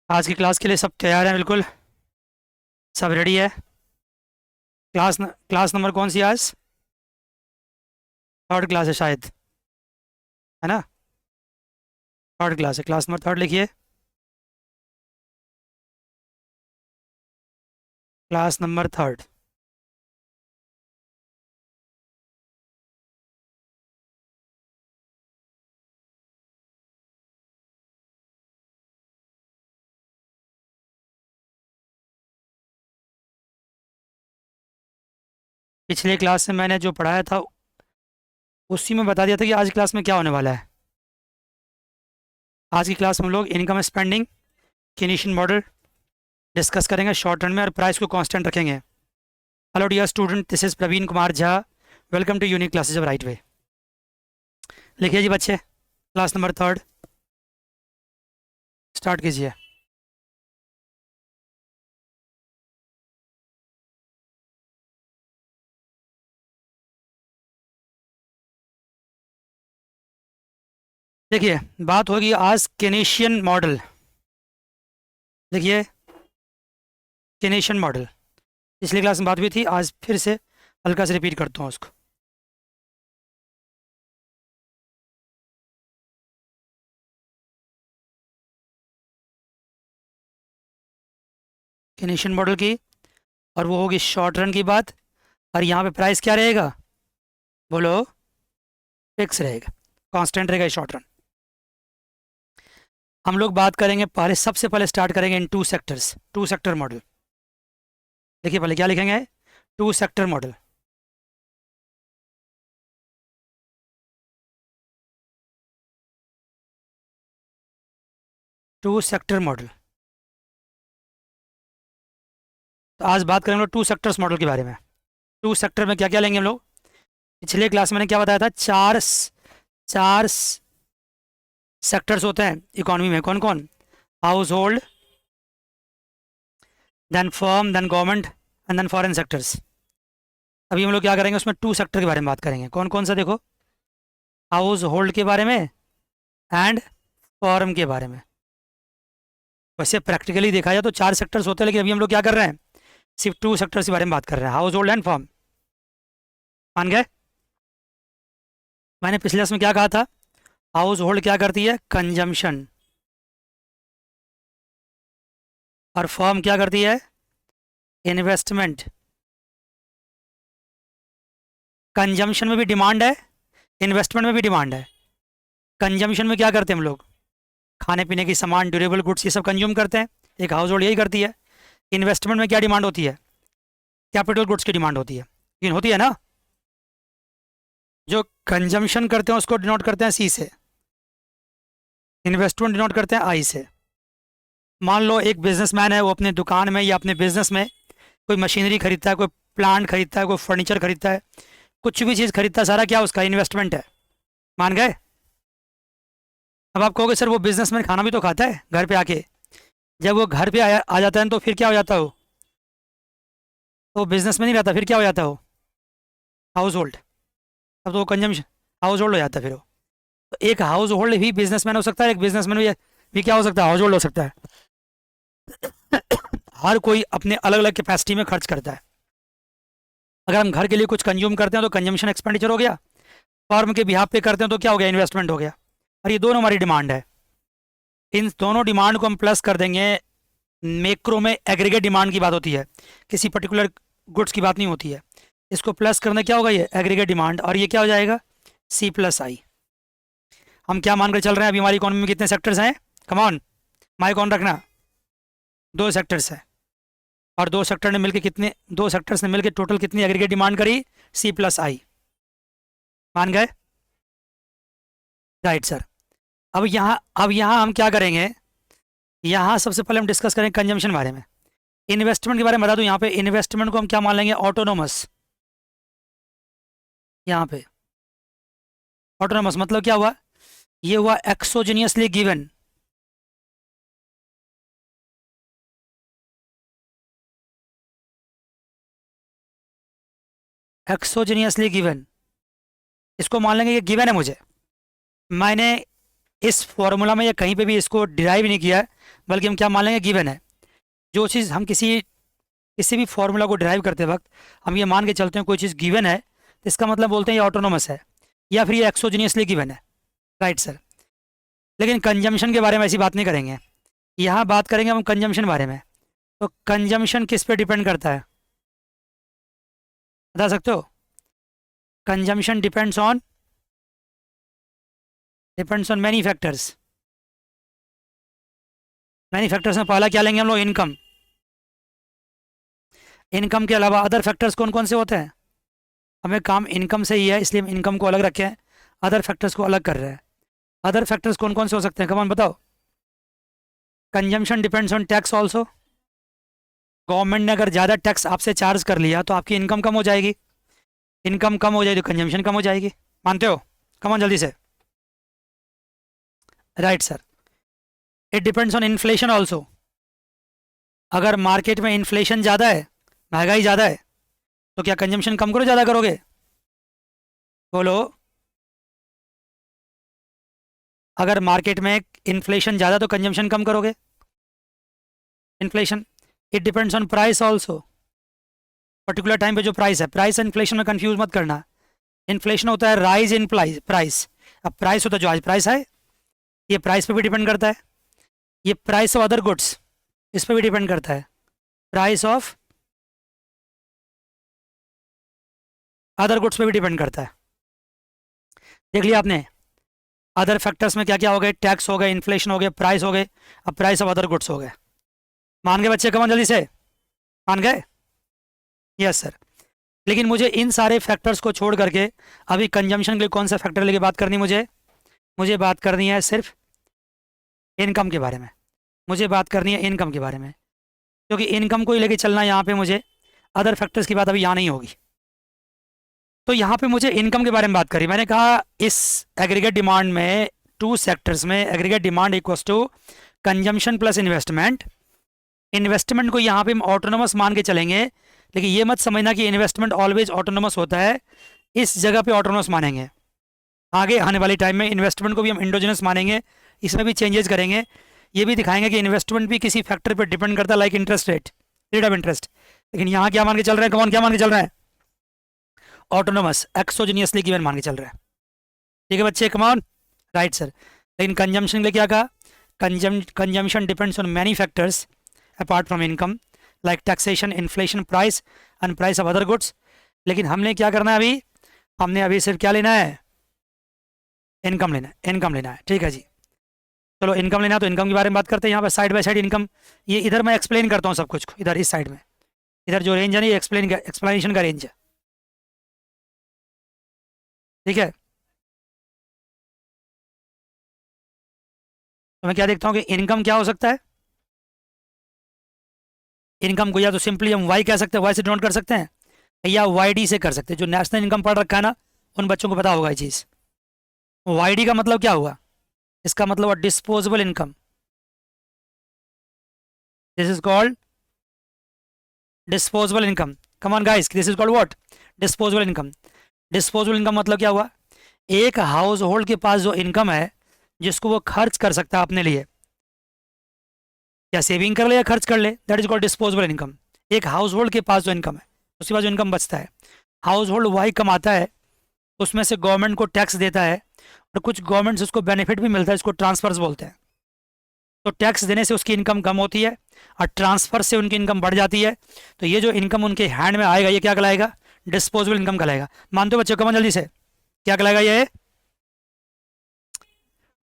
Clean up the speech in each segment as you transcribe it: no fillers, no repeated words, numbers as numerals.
आज की क्लास के लिए सब तैयार हैं? बिल्कुल सब रेडी है। क्लास नंबर कौन सी है आज? थर्ड क्लास है शायद, है ना? थर्ड क्लास है, क्लास नंबर थर्ड लिखिए। Class number third. पिछले क्लास से मैंने जो पढ़ाया था उसी में बता दिया था कि आज क्लास में क्या होने वाला है। आज की क्लास में हम लोग income spending, Keynesian model discuss करेंगे शॉर्ट रन में, और प्राइस को कांस्टेंट रखेंगे। Hello dear student, this is Praveen Kumar Jha. Welcome to unique classes of right way. लिखिए जी बच्चे, क्लास नंबर थर्ड स्टार्ट कीजिए। देखिए, बात होगी आज केनेशियन मॉडल। देखिए, केनेशियन मॉडल पिछली क्लास में बात हुई थी, आज फिर से हल्का से रिपीट करता हूँ उसको। केनेशियन मॉडल की, और वो होगी शॉर्ट रन की बात। और यहाँ पे प्राइस क्या रहेगा? बोलो। फिक्स रहेगा, कांस्टेंट रहेगा शॉर्ट रन। हम लोग बात करेंगे, पहले सबसे पहले स्टार्ट करेंगे in two sectors, two sector model. देखिए पहले क्या लिखेंगे, two sector model. Two sector model. तो आज बात करेंगे टू सेक्टर्स मॉडल के बारे में। टू सेक्टर में क्या क्या लेंगे हम लोग? पिछले क्लास में मैंने क्या बताया था, चार सेक्टर्स होते हैं इकोनॉमी में। कौन कौन? Household, then firm, then government, and then foreign sectors. अभी हम लोग क्या करेंगे, उसमें टू सेक्टर के बारे में बात करेंगे। कौन कौन सा? देखो, हाउस होल्ड के बारे में एंड फॉर्म के बारे में। वैसे प्रैक्टिकली देखा जाए तो चार सेक्टर्स होते हैं, लेकिन अभी हम लोग क्या कर रहे हैं, सिर्फ टू सेक्टर्स के बारे में बात कर रहे हैं, हाउस होल्ड एंड फॉर्म। मान गए? मैंने पिछले में क्या कहा था, हाउस होल्ड क्या करती है? कंजम्पशन। और फॉर्म क्या करती है? इन्वेस्टमेंट। कंजम्पशन में भी डिमांड है, इन्वेस्टमेंट में भी डिमांड है। कंजम्पशन में क्या करते हैं हम लोग? खाने पीने की सामान, ड्यूरेबल गुड्स, ये सब कंज्यूम करते हैं। एक हाउस होल्ड यही करती है। इन्वेस्टमेंट में क्या डिमांड होती है? कैपिटल गुड्स की डिमांड होती है, लेकिन होती है ना। जो कंजम्पशन करते हैं उसको डिनोट करते हैं सी से, इन्वेस्टमेंट डिनोट करते हैं आई से। मान लो एक बिजनेसमैन है, वो अपने दुकान में या अपने बिजनेस में कोई मशीनरी खरीदता है, कोई प्लांट खरीदता है, कोई फर्नीचर खरीदता है, कुछ भी चीज़ खरीदता है, सारा क्या उसका इन्वेस्टमेंट है। मान गए? अब आप कहोगे सर वो बिजनेसमैन खाना भी तो खाता है घर पे आके। जब वो घर पे आ जाता है तो फिर क्या हो जाता हो? तो बिजनेस में नहीं रहता, फिर क्या हो जाता हो? House hold. अब तो वो कंजम्पशन, हाउस होल्ड हो जाता है फिर वो। तो एक हाउस होल्ड भी बिजनेसमैन हो सकता है, एक बिजनेसमैन भी क्या हो सकता है? हाउस होल्ड हो सकता है। हर कोई अपने अलग अलग कैपेसिटी में खर्च करता है। अगर हम घर के लिए कुछ कंज्यूम करते हैं तो कंजम्पशन एक्सपेंडिचर हो गया, फर्म के बिहाफ पे करते हैं तो क्या हो गया? इन्वेस्टमेंट हो गया। और ये दोनों हमारी डिमांड है। इन दोनों डिमांड को हम प्लस कर देंगे। मैक्रो में एग्रीगेट डिमांड की बात होती है, किसी पर्टिकुलर गुड्स की बात नहीं होती है। इसको प्लस करना क्या होगा? ये एग्रीगेट डिमांड, और ये क्या हो जाएगा? सी प्लस आई। हम क्या मानकर चल रहे हैं, अभी हमारी इकोनॉमी में कितने सेक्टर्स हैं? कम ऑन, माइक ऑन रखना। दो सेक्टर्स हैं, और दो सेक्टर्स ने मिलकर टोटल कितनी एग्रीगेट डिमांड करी? सी प्लस आई। मान गए? Right sir. अब यहाँ हम क्या करेंगे, यहाँ सबसे पहले हम डिस्कस करेंगे कंजम्पशन बारे में। इन्वेस्टमेंट के बारे में बता दूं, यहाँ पे इन्वेस्टमेंट को हम क्या मान लेंगे? ऑटोनोमस। यहाँ पे ऑटोनोमस मतलब क्या हुआ? ये हुआ एक्सोजेनियसली गिवन। एक्सोजेनियसली गिवन, इसको मान लेंगे ये गिवन है मुझे। मैंने इस फॉर्मूला में या कहीं पे भी इसको डिराइव नहीं किया है, बल्कि हम क्या मान लेंगे, गिवन है। जो चीज़ हम किसी किसी भी फॉर्मूला को डिराइव करते वक्त हम ये मान के चलते हैं कोई चीज़ गिवन है, तो इसका मतलब बोलते हैं ये ऑटोनोमस है, या फिर ये एक्सोजीनियसली गिवन है। Right sir. लेकिन कंजम्पशन के बारे में ऐसी बात नहीं करेंगे, यहाँ बात करेंगे हम कंजम्पशन बारे में। तो कंजम्पशन किस पे डिपेंड करता है, बता सकते हो? Consumption depends on many factors. Many factors में पहला क्या लेंगे हम लोग, इनकम। इनकम के अलावा अदर फैक्टर्स कौन कौन से होते हैं? हमें काम इनकम से ही है, इसलिए हम इनकम को अलग रखे हैं, अदर फैक्टर्स को अलग कर रहे हैं। अदर फैक्टर्स कौन कौन से हो सकते हैं, कमान बताओ। Consumption depends on tax also. Government ने अगर ज़्यादा टैक्स आपसे चार्ज कर लिया तो आपकी इनकम कम हो जाएगी, इनकम कम हो जाएगी तो कंजम्पशन कम हो जाएगी। मानते हो? कमान जल्दी से। Right sir. It depends on inflation also. अगर मार्केट में इन्फ्लेशन ज़्यादा है, महंगाई ज़्यादा है, तो क्या कंजम्पशन कम करो ज़्यादा करोगे? बोलो। अगर मार्केट में इन्फ्लेशन ज़्यादा तो कंजम्पशन कम करोगे, inflation. It depends on price also. Particular time पे जो प्राइस है, प्राइस इन्फ्लेशन में कंफ्यूज मत करना। इन्फ्लेशन होता है राइज इन प्राइस। अब प्राइस होता है जो आज प्राइस है, ये प्राइस पे भी डिपेंड करता है। ये प्राइस ऑफ अदर गुड्स, इस पे भी डिपेंड करता है। प्राइस ऑफ अदर गुड्स पे भी डिपेंड करता है। देख लिया आपने, अदर फैक्टर्स में क्या क्या हो गए, टैक्स हो गए, इन्फ्लेशन हो गए, प्राइस हो गए, अब प्राइस ऑफ अदर गुड्स हो गए। मान गए बच्चे, कमान जल्दी से, मान गए? Yes sir. लेकिन मुझे इन सारे फैक्टर्स को छोड़ करके अभी कंजम्पशन के लिए कौन सा फैक्टर लेके बात करनी, मुझे बात करनी है सिर्फ इनकम के बारे में। मुझे बात करनी है इनकम के बारे में, क्योंकि इनकम को ही लेके चलना यहाँ पे मुझे, अदर फैक्टर्स की बात अभी यहाँ नहीं होगी। तो यहाँ पे मुझे इनकम के बारे में बात करी। मैंने कहा इस एग्रीगेट डिमांड में, टू सेक्टर्स में aggregate demand equals to consumption plus investment. Investment को यहाँ पे हम ऑटोनोमस मान के चलेंगे, लेकिन ये मत समझना कि इन्वेस्टमेंट ऑलवेज ऑटोनोमस होता है। इस जगह पे ऑटोनोमस मानेंगे, आगे आने वाले टाइम में इन्वेस्टमेंट को भी हम इंडोजिनस मानेंगे, इसमें भी चेंजेस करेंगे। ये भी दिखाएंगे कि इन्वेस्टमेंट भी किसी फैक्टर पर डिपेंड करता है, like interest rate of interest. लेकिन यहाँ क्या मान के चल रहे हैं, कौन क्या मान के चल रहा है? ऑटोनोमस, एक्सोजीनियसली गिवन मान के चल रहा है। ठीक है बच्चे, कमान। Right sir. लेकिन कंजम्पशन के लिए क्या कहा, consumption depends on many factors apart from income, like taxation, inflation, price and price of other goods. लेकिन हमने क्या करना है अभी, हमने अभी सिर्फ क्या लेना है, इनकम लेना है, इनकम लेना है। ठीक है जी, चलो इनकम लेना है तो इनकम के बारे में बात करते हैं। यहाँ पर साइड बाय साइड इनकम, ये इधर मैं एक्सप्लेन करता हूँ सब कुछ, इधर इस साइड में, इधर जो रेंज है ना, ये एक्सप्लेनेशन का रेंज है। ठीक है, तो मैं क्या देखता हूँ कि इनकम क्या हो सकता है। इनकम को या तो सिंपली हम वाई कह सकते हैं, वाई से डिनोट कर सकते हैं, या वाई डी से कर सकते हैं। जो नेशनल इनकम पढ़ रखा है ना, उन बच्चों को पता होगा ये चीज़। वाई डी का मतलब क्या हुआ, इसका मतलब हुआ disposable income. This is called disposable income. Come on guys, this is called what, disposable income. Disposable income मतलब क्या हुआ, एक हाउस होल्ड के पास जो इनकम है जिसको वो खर्च कर सकता है अपने लिए, या सेविंग कर ले या खर्च कर ले, that is called disposable income. एक हाउस होल्ड के पास जो इनकम है, उसके पास जो इनकम बचता है, हाउस होल्ड वही कमाता है, उसमें से गवर्नमेंट को टैक्स देता है, और कुछ गवर्नमेंट से उसको बेनिफिट भी मिलता है, इसको ट्रांसफर्स बोलते हैं। तो टैक्स देने से उसकी इनकम कम होती है और ट्रांसफर से उनकी इनकम बढ़ जाती है। तो ये जो इनकम उनके हैंड में आएगा, ये क्या कहलाएगा, डिस्पोजेबल इनकम कहलाएगा। मानते हो बच्चों, कमान जल्दी से, क्या कहलाएगा ये,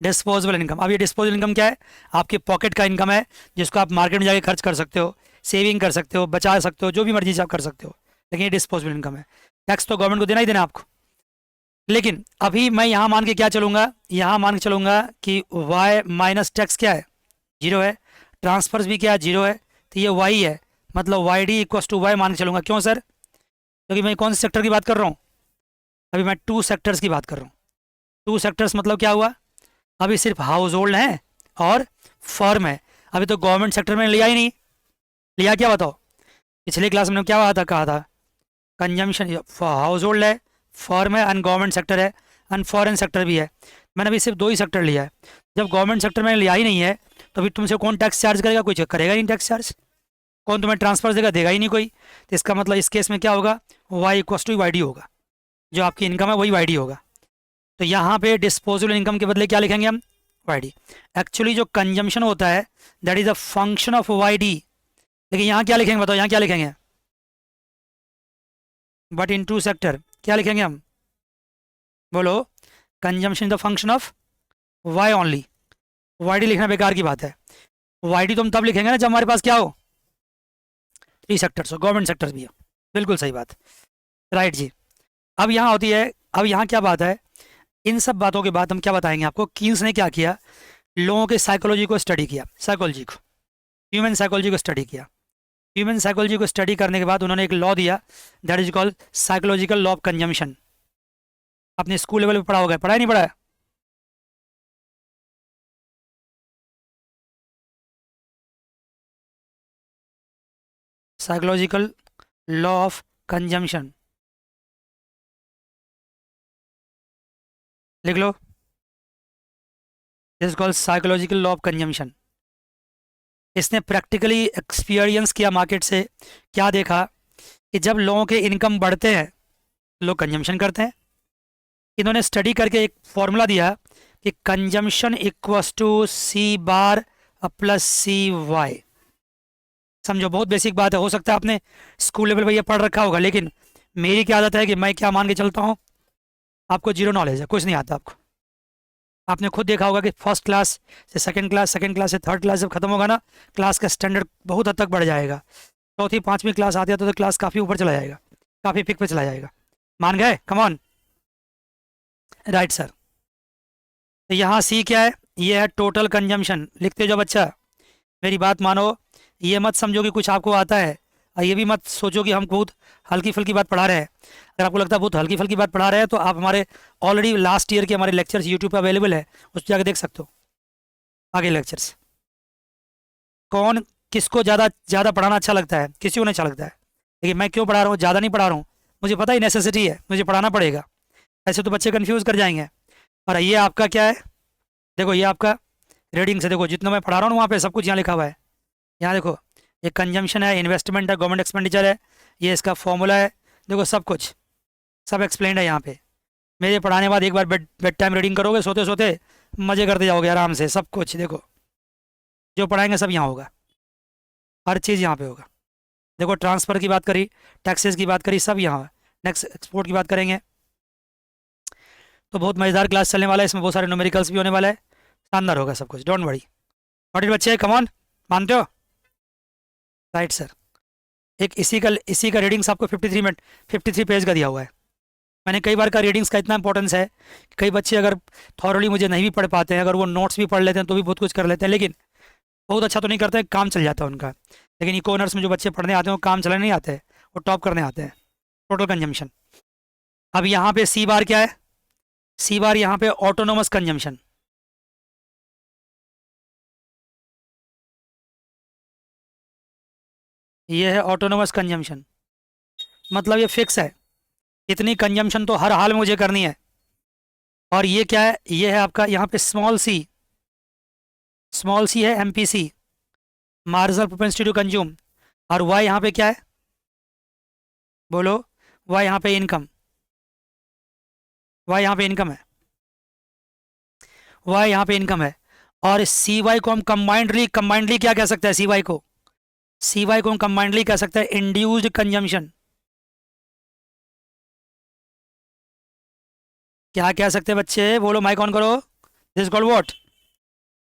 डिस्पोजेबल इनकम। अब ये डिस्पोजेबल इनकम क्या है, आपके पॉकेट का इनकम है, जिसको आप मार्केट में जाके खर्च कर सकते हो, सेविंग कर सकते हो, बचा सकते हो, जो भी मर्जी से आप कर सकते हो। लेकिन ये डिस्पोजेबल इनकम है, टैक्स तो गवर्नमेंट को देना ही देना आपको। लेकिन अभी मैं यहाँ मान के क्या चलूँगा, यहाँ मान के चलूँगा कि वाई माइनस टैक्स क्या है, जीरो है, ट्रांसफर्स भी क्या है, जीरो है, तो ये वाई है, मतलब Y D equals to Y मान के चलूँगा। क्यों सर, क्योंकि मैं कौन से सेक्टर की बात कर रहा हूँ, अभी मैं टू सेक्टर्स की बात कर रहा हूँ। टू सेक्टर्स मतलब क्या हुआ, अभी सिर्फ हाउस होल्ड है और फर्म है, अभी तो गवर्नमेंट सेक्टर में लिया ही नहीं। लिया क्या बताओ, पिछले क्लास में क्या कहा था, कंजम्पशन, हाउस होल्ड है, फर्म है, एंड गवर्नमेंट सेक्टर है, एंड फॉरेन सेक्टर भी है। मैंने अभी सिर्फ 2 ही सेक्टर लिया है। जब गवर्नमेंट सेक्टर में लिया ही नहीं है तो फिर तुमसे कौन टैक्स चार्ज करेगा? कोई करेगा नहीं टैक्स चार्ज। कौन तुम्हें ट्रांसफर देगा? देगा ही नहीं कोई। तो इसका मतलब इस केस में क्या होगा? Y equals to Y D होगा। जो आपकी इनकम है वही वाई डी होगा। तो यहाँ पे डिस्पोजेबल इनकम के बदले क्या लिखेंगे हम? Y D. एक्चुअली जो कंजम्पशन होता है that is a function of Y D. लेकिन यहाँ क्या लिखेंगे बताओ? यहाँ क्या लिखेंगे? बट इन टू सेक्टर क्या लिखेंगे हम? बोलो। Consumption is the function of Y only. Y D लिखना बेकार की बात है। वाई डी तो हम तब लिखेंगे ना जब हमारे पास क्या हो? 3 सेक्टर्स हो, गवर्नमेंट सेक्टर्स भी हो। बिल्कुल सही बात। राइट जी। अब यहाँ होती है, अब यहाँ क्या बात है? इन सब बातों के बाद हम क्या बताएंगे आपको? कीन्स ने क्या किया? लोगों के साइकोलॉजी को स्टडी किया, साइकोलॉजी को, ह्यूमन साइकोलॉजी को स्टडी किया। ह्यूमन साइकोलॉजी को स्टडी करने के बाद उन्होंने एक लॉ दिया that is called psychological law of consumption. आपने स्कूल लेवल पे पढ़ा होगा, पढ़ा है नहीं पढ़ा है? साइकोलॉजिकल लॉ ऑफ कंजम्पशन लिख लो। This is called psychological law of consumption. इसने प्रैक्टिकली एक्सपीरियंस किया मार्केट से। क्या देखा कि जब लोगों के इनकम बढ़ते हैं लोग कंजम्पशन करते हैं। इन्होंने स्टडी करके एक फॉर्मूला दिया कि consumption equals to C bar plus C Y. समझो, बहुत बेसिक बात है। हो सकता है आपने स्कूल लेवल पर ये पढ़ रखा होगा, लेकिन मेरी क्या आदत है कि मैं क्या मान के चलता हूँ? आपको जीरो नॉलेज है, कुछ नहीं आता आपको। आपने खुद देखा होगा कि फर्स्ट क्लास से सेकंड क्लास से थर्ड क्लास जब खत्म होगा ना, क्लास का स्टैंडर्ड बहुत हद तक बढ़ जाएगा। चौथी पाँचवीं क्लास आती है तो क्लास काफ़ी ऊपर चला जाएगा, काफ़ी पिक पे चला जाएगा। मान गए? Come on. Right sir. तो यहाँ सी क्या है? ये है टोटल कंजम्पशन। लिखते जाओ बच्चा, मेरी बात मानो। ये मत समझो कि कुछ आपको आता है, और ये भी मत सोचो कि हम बहुत हल्की फुल्की बात पढ़ा रहे हैं। अगर आपको लगता है बहुत हल्की फुल्की बात पढ़ा रहे हैं तो आप हमारे ऑलरेडी लास्ट ईयर के हमारे लेक्चर्स यूट्यूब पे अवेलेबल है, उस पर जाकर देख सकते हो आगे लेक्चर्स। कौन किसको ज़्यादा ज़्यादा पढ़ाना अच्छा लगता है? किसी को नहीं अच्छा लगता है। लेकिन मैं क्यों पढ़ा रहा हूँ? ज़्यादा नहीं पढ़ा रहा हूँ, मुझे पता ही नेसेसिटी है, मुझे पढ़ाना पड़ेगा। ऐसे तो बच्चे कन्फ्यूज़ कर जाएंगे। और ये आपका क्या है? देखो, ये आपका रीडिंग से देखो, जितना मैं पढ़ा रहा हूँ वहाँ पे सब कुछ यहाँ लिखा हुआ है। यहाँ देखो, ये कंजम्पशन है, इन्वेस्टमेंट है, गवर्नमेंट एक्सपेंडिचर है, ये इसका फॉर्मूला है। देखो सब कुछ, सब एक्सप्लेन है यहाँ पे। मेरे पढ़ाने बाद एक बार बेड बेड टाइम रीडिंग करोगे, सोते सोते मज़े करते जाओगे आराम से। सब कुछ देखो, जो पढ़ाएंगे सब यहाँ होगा, हर चीज़ यहाँ पे होगा। देखो, ट्रांसफ़र की बात करी, टैक्सेस की बात करी, सब यहाँ है। नेक्स्ट एक्सपोर्ट की बात करेंगे तो बहुत मज़ेदार क्लास चलने वाला है। इसमें बहुत सारे न्यूमेरिकल्स भी होने वाला है। शानदार होगा सब कुछ, डोंट वरी। नॉट इट बच्चे, कम ऑन, मानते हो? Right sir. एक इसी का रीडिंग्स आपको 53 मिनट 53 पेज का दिया हुआ है। मैंने कई बार का रीडिंग्स का इतना इंपॉर्टेंस है कि कई बच्चे अगर थॉरली मुझे नहीं भी पढ़ पाते हैं, अगर वो नोट्स भी पढ़ लेते हैं तो भी बहुत कुछ कर लेते हैं, लेकिन बहुत अच्छा तो नहीं करते हैं, काम चल जाता है उनका। लेकिन इको ऑनर्स में जो बच्चे पढ़ने आते हैं वो काम चलाने नहीं आते हैं, वो टॉप करने आते हैं। Total consumption. अब यहाँ पे सी बार क्या है? सी बार यहाँ पे ऑटोनोमस कंजम्पशन। ये है ऑटोनोमस कंजम्पशन, मतलब ये फिक्स है, इतनी कंजम्पशन तो हर हाल में मुझे करनी है। और ये क्या है? ये है आपका यहाँ पे स्मॉल सी है MPC, marginal propensity to consume. और वाई यहाँ पे क्या है? बोलो। वाई यहाँ पे इनकम, वाई यहाँ पे इनकम है, वाई यहाँ पे इनकम है। और सी वाई को हम कंबाइंडली क्या कह सकते हैं? सी वाई को, सी वाई को हम कंबाइंडली कह सकते हैं इंड्यूस्ड कंजम्पशन। क्या कह सकते हैं बच्चे? बोलो, माइक ऑन करो। This called what?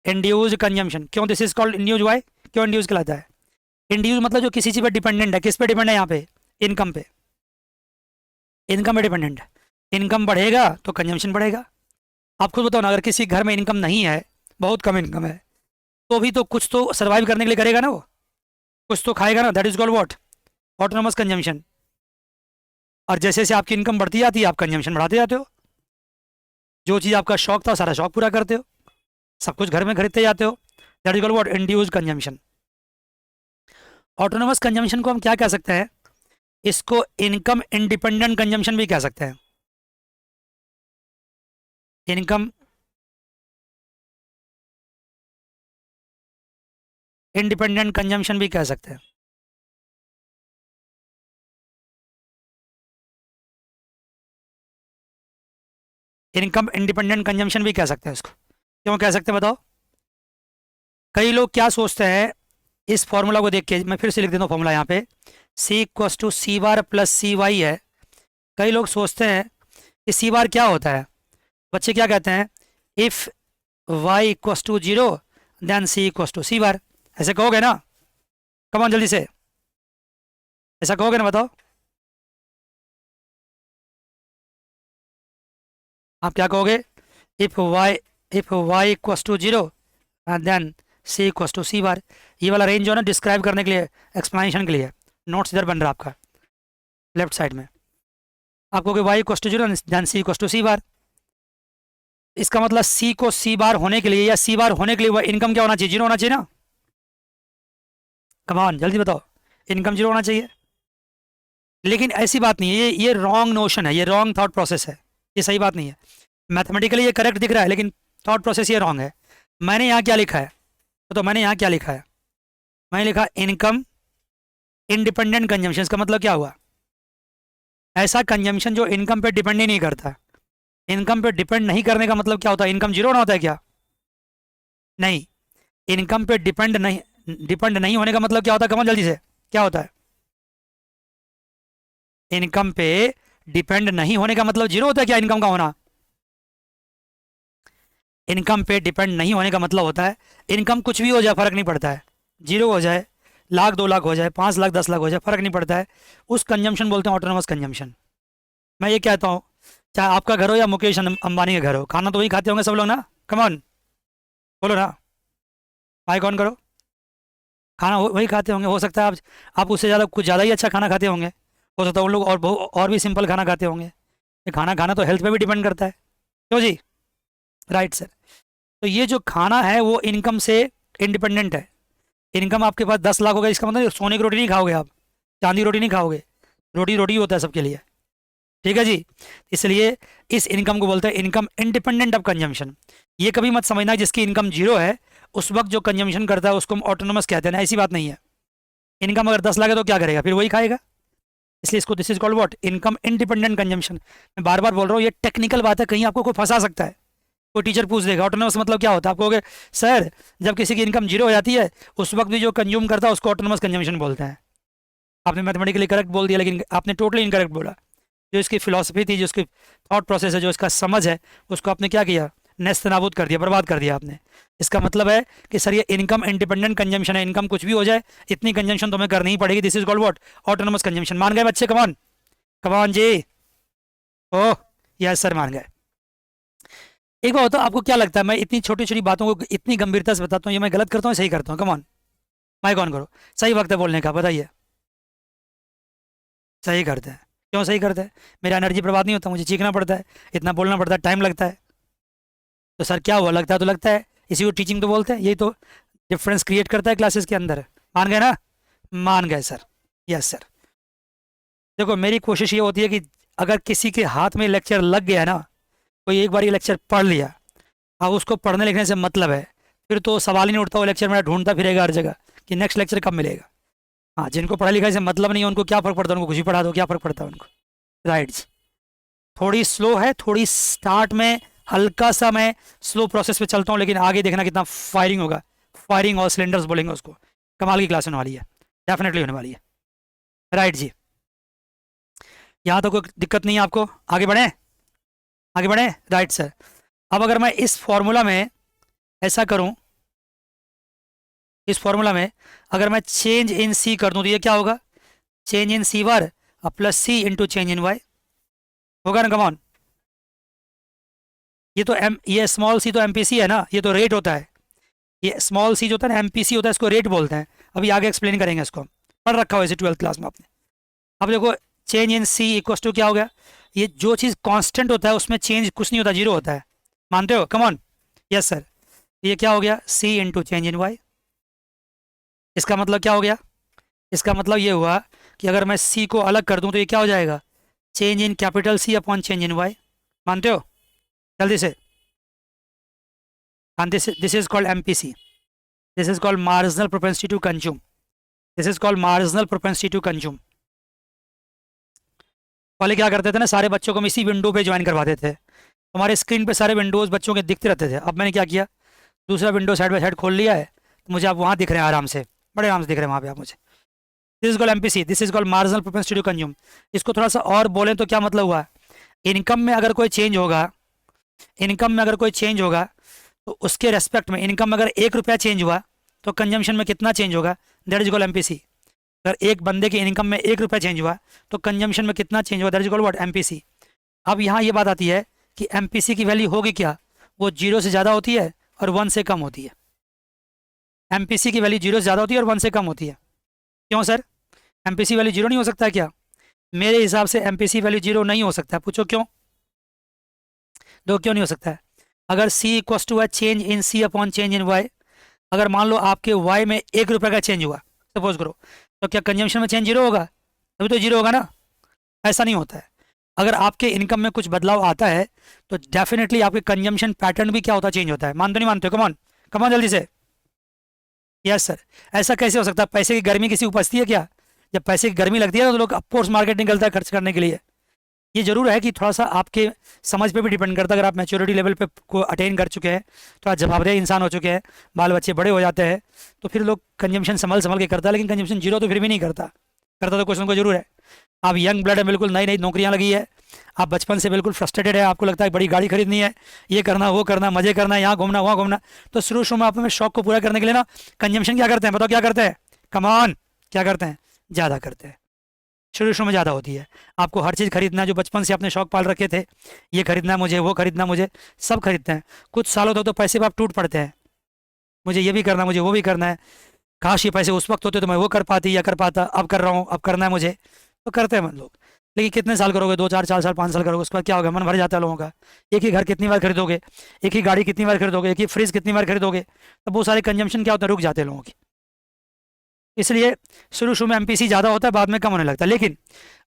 Induced consumption. क्यों this is called induce? Why क्यों इंड्यूज कहलाता है? इंड्यूज मतलब जो किसी चीज़ पे डिपेंडेंट है। किस पे डिपेंड है? यहाँ पे इनकम पे, इनकम पे डिपेंडेंट है। इनकम बढ़ेगा तो कंजम्पशन बढ़ेगा। आप खुद बताओ ना, अगर किसी घर में इनकम नहीं है, बहुत कम इनकम है, तो भी तो कुछ तो सर्वाइव करने के लिए करेगा ना, वो कुछ तो खाएगा ना। That is called what? Autonomous consumption. और जैसे जैसे आपकी इनकम बढ़ती जाती है आप कंजम्पशन बढ़ाते जाते हो। जो चीज़ आपका शौक था सारा शौक पूरा करते हो, सब कुछ घर में खरीदते जाते हो। That is called what? Induced consumption. Autonomous consumption को हम क्या कह सकते हैं? इसको इनकम इंडिपेंडेंट कंजम्पशन भी कह सकते हैं। इनकम इंडिपेंडेंट कंजम्पशन भी कह सकते हैं। इनकम इंडिपेंडेंट कंजम्पशन भी कह सकते हैं इसको। क्यों कह सकते हैं बताओ? कई लोग क्या सोचते हैं, इस फॉर्मूला को देख के मैं फिर से लिख देता हूँ फॉर्मूला यहाँ पे, C equals to C bar plus C Y है। कई लोग सोचते हैं कि सी बार क्या होता है। बच्चे क्या कहते हैं, if Y equals to zero then C equals to C bar. ऐसे कहोगे ना? कम जल्दी से, ऐसा कहोगे ना बताओ? आप क्या कहोगे? If Y equals to zero then C equals to C bar. ये वाला रेंज जो है ना डिस्क्राइब करने के लिए, एक्सप्लेनेशन के लिए, नोट्स इधर बन रहा है आपका लेफ्ट साइड में। आप कहोगे Y equals to zero then C equals to C bar. इसका मतलब सी को सी बार होने के लिए या सी बार होने के लिए वह इनकम क्या होना चाहिए? जीरो होना चाहिए ना? कमान जल्दी बताओ, इनकम जीरो होना चाहिए। लेकिन ऐसी बात नहीं है, ये रॉन्ग नोशन है, ये रॉन्ग थॉट प्रोसेस है, ये सही बात नहीं है। मैथमेटिकली ये करेक्ट दिख रहा है लेकिन थॉट प्रोसेस ये रॉन्ग है। मैंने यहाँ क्या लिखा है? तो मैंने यहाँ क्या लिखा है? मैंने लिखा इनकम इंडिपेंडेंट कंजम्पशन। इसका मतलब क्या हुआ? ऐसा कंजम्पशन जो इनकम पे डिपेंड ही नहीं करता। इनकम पे डिपेंड नहीं करने का मतलब क्या होता है? इनकम जीरो ना होता है क्या? नहीं, इनकम पे डिपेंड नहीं होने का मतलब क्या होता है? कमल जल्दी से, क्या होता है? इनकम पे डिपेंड नहीं होने का मतलब जीरो होता है क्या? इनकम का होना, इनकम पे डिपेंड नहीं होने का मतलब होता है इनकम कुछ भी हो जाए फर्क नहीं पड़ता है, जीरो हो जाए, लाख 2 लाख हो जाए, 5 लाख 10 लाख हो जाए, फर्क नहीं पड़ता है। उस कंजम्पशन बोलते हैं ऑटोनोमस कंजम्पशन। मैं ये कहता हूँ, चाहे आपका घर हो या मुकेश अंबानी का घर हो, खाना तो वही खाते होंगे सब लोग ना? कम ऑन बोलो ना, माइक ऑन करो। खाना वही खाते होंगे। हो सकता है आप उससे ज़्यादा कुछ ज़्यादा ही अच्छा खाना खाते होंगे। हो सकता है उन लोग और भी सिंपल खाना खाते होंगे। ये खाना खाना तो हेल्थ पे भी डिपेंड करता है, क्यों जी? Right sir. तो ये जो खाना है वो इनकम से इंडिपेंडेंट है। इनकम आपके पास 10 लाख होगा, इसका मतलब सोने की रोटी नहीं खाओगे आप, चांदी रोटी नहीं खाओगे। रोटी रोटी होता है सबके लिए, ठीक है जी। इसलिए इस इनकम को बोलते हैं इनकम इंडिपेंडेंट ऑफ कंजम्पशन। ये कभी मत समझना जिसकी इनकम जीरो है उस वक्त जो कंजम्पशन करता है उसको हम ऑटोनोमस कहते हैं ना, ऐसी बात नहीं है। इनकम अगर 10 लाख है तो क्या करेगा? फिर वही खाएगा। इसलिए इसको this is called what? Income independent consumption. मैं बार बार बोल रहा हूँ ये टेक्निकल बात है, कहीं आपको कोई फंसा सकता है। कोई टीचर पूछ देगा ऑटोनोमस मतलब क्या होता है, आप कहोगे सर जब किसी की इनकम जीरो हो जाती है उस वक्त भी जो कंज्यूम करता है उसको ऑटोनोमस कंजम्पशन बोलते हैं। आपने मैथमेटिकली करेक्ट बोल दिया लेकिन आपने टोटली इनकरेक्ट बोला। जो इसकी फिलॉसफी थी, जो इसकी थॉट प्रोसेस है, जो इसका समझ है, उसको आपने क्या किया? नेस्त नाबूद कर दिया, बर्बाद कर दिया आपने। इसका मतलब है कि सर ये इनकम इंडिपेंडेंट कंजम्पशन है, इनकम कुछ भी हो जाए इतनी कंजम्पशन तुम्हें करनी ही पड़ेगी। This is called what? Autonomous consumption. मान गए बच्चे? कमान कमान जी। ओह यस सर, मान गए। एक बार बताओ, आपको क्या लगता है मैं इतनी छोटी छोटी बातों को इतनी गंभीरता से बताता हूँ, ये मैं गलत करता हूँ सही करता हूँ? कमान माइक ऑन करो। सही वक्त है बोलने का, बताइए। सही करते हैं। क्यों सही करते हैं? मेरा एनर्जी बर्बाद नहीं होता, मुझे चीखना पड़ता है, इतना बोलना पड़ता है, टाइम लगता है। तो सर क्या हुआ? लगता है तो लगता है, इसी को टीचिंग तो बोलते हैं। यही तो डिफरेंस क्रिएट करता है क्लासेस के अंदर। मान गए ना? मान गए सर। Yes sir. देखो मेरी कोशिश ये होती है कि अगर किसी के हाथ में लेक्चर लग गया ना, कोई एक बार ये लेक्चर पढ़ लिया, अब उसको पढ़ने लिखने से मतलब है, फिर तो सवाल ही नहीं उठता, वो लेक्चर मेरा ढूंढता फिरेगा हर जगह कि नेक्स्ट लेक्चर कब मिलेगा। हाँ, जिनको पढ़ाई लिखाई से मतलब नहीं है उनको क्या फ़र्क पड़ता है, उनको कुछ भी पढ़ा दो, क्या फ़र्क पड़ता है उनको। राइट्स। थोड़ी स्लो है, थोड़ी स्टार्ट में हल्का सा मैं स्लो प्रोसेस पे चलता हूँ, लेकिन आगे देखना कितना फायरिंग होगा। फायरिंग और सिलेंडर्स बोलेंगे उसको। कमाल की क्लास होने वाली है, डेफिनेटली होने वाली है। राइट जी। यहाँ तो कोई दिक्कत नहीं है आपको? आगे बढ़े, आगे बढ़े। Right sir. अब अगर मैं इस फॉर्मूला में ऐसा करूँ, इस फॉर्मूला में अगर मैं चेंज इन सी कर दूँ तो ये क्या होगा? Change in C bar plus C into change in Y होगा ना? कमॉन, ये स्मॉल सी तो एमपीसी है ना, ये तो रेट होता है। ये स्मॉल सी जो होता है ना एमपीसी होता है, इसको रेट बोलते हैं। अभी आगे एक्सप्लेन करेंगे इसको, पढ़ रखा हो इसे 12th क्लास में आपने। अब देखो change in C equals to क्या हो गया? ये जो चीज़ कांस्टेंट होता है उसमें चेंज कुछ नहीं होता, जीरो होता है। मानते हो? Come on yes sir. ये क्या हो गया? सी इंटू चेंज इन वाई। इसका मतलब क्या हो गया? इसका मतलब ये हुआ कि अगर मैं सी को अलग कर दूं तो ये क्या हो जाएगा? Change in capital C upon change in Y. मानते हो? जल्दी से। This is called MPC. This is called marginal propensity to consume, this is called marginal propensity to consume. पहले क्या करते थे ना, सारे बच्चों को हम इसी विंडो पे ज्वाइन करवाते थे, हमारे स्क्रीन पे सारे विंडोज़ बच्चों के दिखते रहते थे। अब मैंने क्या किया, दूसरा विंडो साइड बाई साइड खोल लिया है, तो मुझे आप वहाँ दिख रहे हैं आराम से, बड़े आराम से दिख रहे हैं वहाँ पे आप मुझे। This is called MPC, this is called marginal propensity to consume. इसको थोड़ा सा और बोलें तो क्या मतलब हुआ, इनकम में अगर कोई चेंज होगा, इनकम में अगर कोई चेंज होगा तो उसके रेस्पेक्ट में, इनकम में अगर 1 रुपया चेंज हुआ तो कंजम्पशन में कितना चेंज होगा, दैट इज कॉल्ड एमपीसी। अगर एक बंदे की इनकम में 1 रुपया चेंज हुआ तो कंजम्पशन में कितना चेंज हुआ, that is called what, MPC. अब यहाँ ये बात आती है कि एमपीसी की वैल्यू होगी क्या, वो 0 से ज़्यादा होती है और 1 से कम होती है। एमपीसी की वैल्यू 0 से ज़्यादा होती है और 1 से कम होती है। क्यों सर, एमपीसी वैल्यू 0 नहीं हो सकता है क्या? मेरे हिसाब से एमपीसी वैल्यू 0 नहीं हो सकता है। पूछो क्यों, दो क्यों नहीं हो सकता है? अगर सी इक्वस टू है change in C upon change in Y, अगर मान लो आपके वाई में 1 रुपये का चेंज हुआ सपोज करो, तो क्या कंजम्पशन में चेंज 0 होगा? तभी तो 0 होगा ना, ऐसा नहीं होता है। अगर आपके इनकम में कुछ बदलाव आता है तो डेफिनेटली आपके कंजम्पशन पैटर्न भी क्या होता है, चेंज होता है। मानते नहीं मानते? कमॉन कमॉन जल्दी से। Yes sir. ऐसा कैसे हो सकता है, पैसे की गर्मी किसी उपजती है क्या? जब पैसे की गर्मी लगती है ना तो लोग ऑफकोर्स मार्केट निकलता है खर्च करने के लिए। ये जरूर है कि थोड़ा सा आपके समझ पे भी डिपेंड करता है। अगर आप मैच्योरिटी लेवल पे को अटेन कर चुके हैं, थोड़ा जवाबदेह इंसान हो चुके हैं, बाल बच्चे बड़े हो जाते हैं, तो फिर लोग कंजम्पशन संभल संभल के करता है। लेकिन कंजम्पशन 0 तो फिर भी नहीं करता, करता तो क्वेश्चन को जरूर है। आप यंग ब्लड है, बिल्कुल नई नई नौकरियां लगी है, आप बचपन से बिल्कुल फ्रस्ट्रेटेड है, आपको लगता है बड़ी गाड़ी खरीदनी है, ये करना वो करना, मजे करना है, यहाँ घूमना वहाँ घूमना, तो शुरू शुरू में आप में शौक को पूरा करने के लिए ना कंजम्पशन क्या करते हैं, बताओ क्या करते हैं? कमान क्या करते हैं? ज़्यादा करते हैं। शुरू शुरू में ज़्यादा होती है। आपको हर चीज़ खरीदना है, जो बचपन से अपने शौक पाल रखे थे, ये खरीदना है मुझे, वो खरीदना मुझे, सब खरीदते हैं। कुछ सालों तक तो पैसे पर आप टूट पड़ते हैं, मुझे ये भी करना, मुझे वो भी करना है, काश ये पैसे उस वक्त होते तो मैं वो कर पाती या कर पाता, अब कर रहा हूँ, अब करना है मुझे, तो करते हैं लोग। लेकिन कितने साल करोगे, 2 4 4 साल 5 साल करोगे, उसके बाद क्या होगा, मन भर जाता है लोगों का। एक ही घर कितनी बार खरीदोगे, एक ही गाड़ी कितनी बार खरीदोगे, एक ही फ्रिज कितनी बार खरीदोगे, तो वो सारे कंजम्पशन क्या होता है, रुक जाते हैं लोगों की। इसलिए शुरू शुरू में एमपीसी ज़्यादा होता है, बाद में कम होने लगता है। लेकिन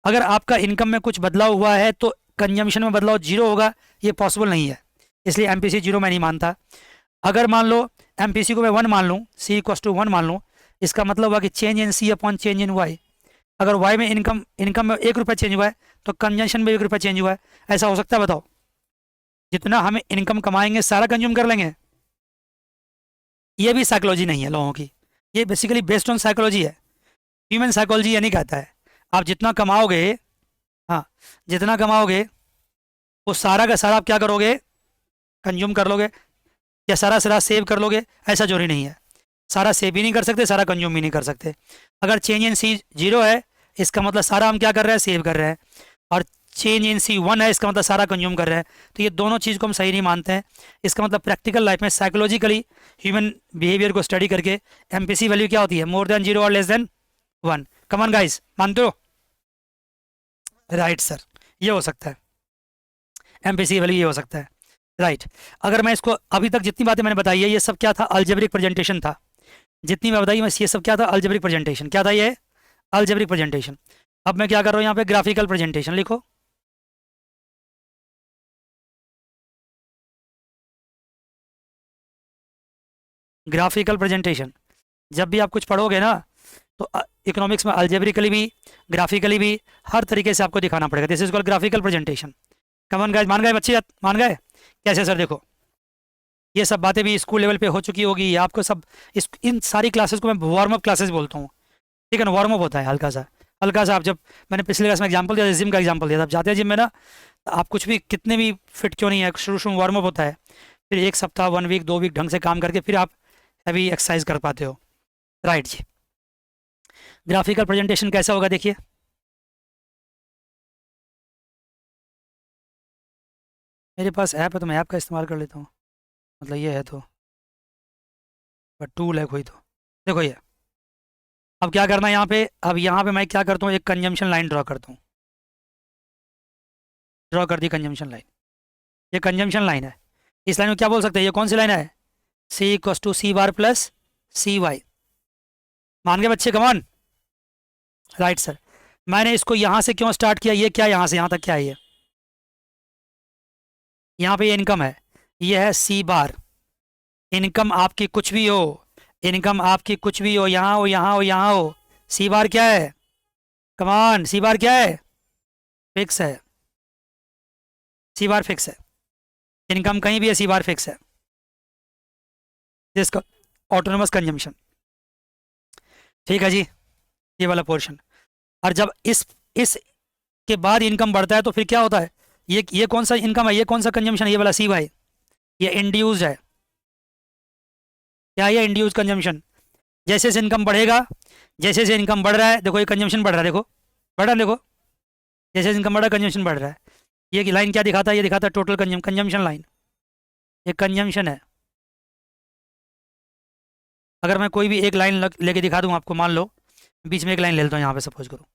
अगर आपका इनकम में कुछ बदलाव हुआ है तो कंजम्पशन में बदलाव 0 होगा, ये पॉसिबल नहीं है। इसलिए एमपीसी 0 मैं नहीं मानता। अगर मान लो एमपीसी को मैं 1 मान लूँ, सी इक्वस टू 1 मान लूँ, इसका मतलब हुआ कि change in C upon change in Y. अगर वाई में इनकम इनकम में 1 रुपया चेंज हुआ है तो कंजम्पशन में 1 रुपया चेंज हुआ है। ऐसा हो सकता है बताओ? जितना हमें इनकम कमाएंगे सारा कंज्यूम कर लेंगे? ये भी साइकोलॉजी नहीं है लोगों की, ये बेसिकली बेस्ड ऑन साइकोलॉजी है। ह्यूमन साइकोलॉजी ये नहीं कहता है आप जितना कमाओगे, हाँ, जितना कमाओगे वो सारा का सारा आप क्या करोगे, कंज्यूम कर लोगे, या सारा सारा सेव कर लोगे, ऐसा जरूरी नहीं है। सारा सेव भी नहीं कर सकते, सारा कंज्यूम भी नहीं कर सकते। अगर चेंज इन सी 0 है, इसका मतलब सारा हम क्या कर रहे हैं, सेव कर रहे हैं, और चेंज इन सी 1 है, इसका मतलब सारा कंज्यूम कर रहे हैं। तो ये दोनों चीज़ को हम सही नहीं मानते हैं। इसका मतलब प्रैक्टिकल लाइफ में साइकोलॉजिकली ह्यूमन बिहेवियर को स्टडी करके एमपीसी वैल्यू क्या होती है, मोर देन 0 और लेस देन 1। कमन गाइस, मानते हो? राइट सर, ये हो सकता है, एमपीसी वैल्यू ये हो सकता है। राइट। अगर मैं इसको अभी तक जितनी बातें मैंने बताई है ये सब क्या था, अलजेब्रिक प्रेजेंटेशन था। जितनी मैं बताई मैं ये सब क्या था, अलजेब्रिक प्रेजेंटेशन। क्या था ये, अलजेब्रिक प्रेजेंटेशन। अब मैं क्या कर रहा हूँ यहाँ पे, ग्राफिकल प्रेजेंटेशन लिखो। Graphical presentation. जब भी आप कुछ पढ़ोगे ना तो इकोनॉमिक्स में अलजेब्रिकली भी, ग्राफिकली भी, हर तरीके से आपको दिखाना पड़ेगा। This is called graphical presentation. Come on guys, मान गए बच्चे, मान गए? कैसे सर? देखो ये सब बातें भी स्कूल लेवल पे हो चुकी होगी आपको सब। इन सारी क्लासेस को मैं वार्म अप क्लासेस बोलता हूँ, ठीक है ना? वार्म अप होता है हल्का सा, हल्का सा। आप जब, मैंने पिछले क्लास में एग्जांपल दिया, जिम का एग्जांपल दिया था, आप जाते हैं जिम में ना, आप कुछ भी कितने भी फिट क्यों नहीं है, शुरू शुरू वार्म अप होता है, फिर 1 सप्ताह 1 वीक 2 वीक ढंग से काम करके फिर आप हैवी एक्सरसाइज कर पाते हो। राइट जी। ग्राफिकल प्रेजेंटेशन कैसा होगा देखिए। मेरे पास ऐप है तो मैं ऐप का इस्तेमाल कर लेता हूँ, मतलब ये है तो, पर टूल है कोई तो। देखो ये, अब क्या करना है यहाँ पे, अब यहाँ पे मैं क्या करता हूँ, एक कंजम्पशन लाइन ड्रॉ करता हूँ। ड्रॉ कर दी कंजम्पशन लाइन, ये कंजम्पशन लाइन है। इस लाइन में क्या बोल सकते हैं, ये कौन सी लाइन है, C equals to C bar plus C Y. मान गए बच्चे, कमान? Right sir. मैंने इसको यहाँ से क्यों स्टार्ट किया, ये क्या यहाँ से यहाँ तक क्या है, ये यहाँ पे ये इनकम है, ये है सी बार। इनकम आपकी कुछ भी हो, इनकम आपकी कुछ भी हो, यहाँ हो, यहाँ हो, यहाँ हो, सी बार क्या है? कमान, सी बार क्या है? फिक्स है। सी बार फिक्स है। इनकम कहीं भी है, सी बार फिक्स है। जिसका ऑटोनोमस कंजम्पशन। ठीक है जी, ये वाला पोर्शन। और जब इस के बाद इनकम बढ़ता है तो फिर क्या होता है? ये कौन सा इनकम है, ये कौन सा कंजम्पशन है? ये वाला सी वाई, ये इंड्यूस्ड है। क्या है ये? Induced consumption. जैसे जैसे इनकम बढ़ेगा, जैसे जैसे इनकम बढ़ रहा है, देखो ये कंजम्पशन बढ़ रहा है, देखो बढ़ रहा है, देखो जैसे इनकम बढ़ रहा है कंजम्पशन बढ़ रहा है। ये लाइन क्या दिखाता है? ये दिखाता है टोटल कंजम्पशन लाइन। ये कंजम्पशन है। अगर मैं कोई भी एक लाइन लेके दिखा दूँ आपको, मान लो बीच में एक लाइन ले लेता हूँ यहाँ पे, सपोज करो।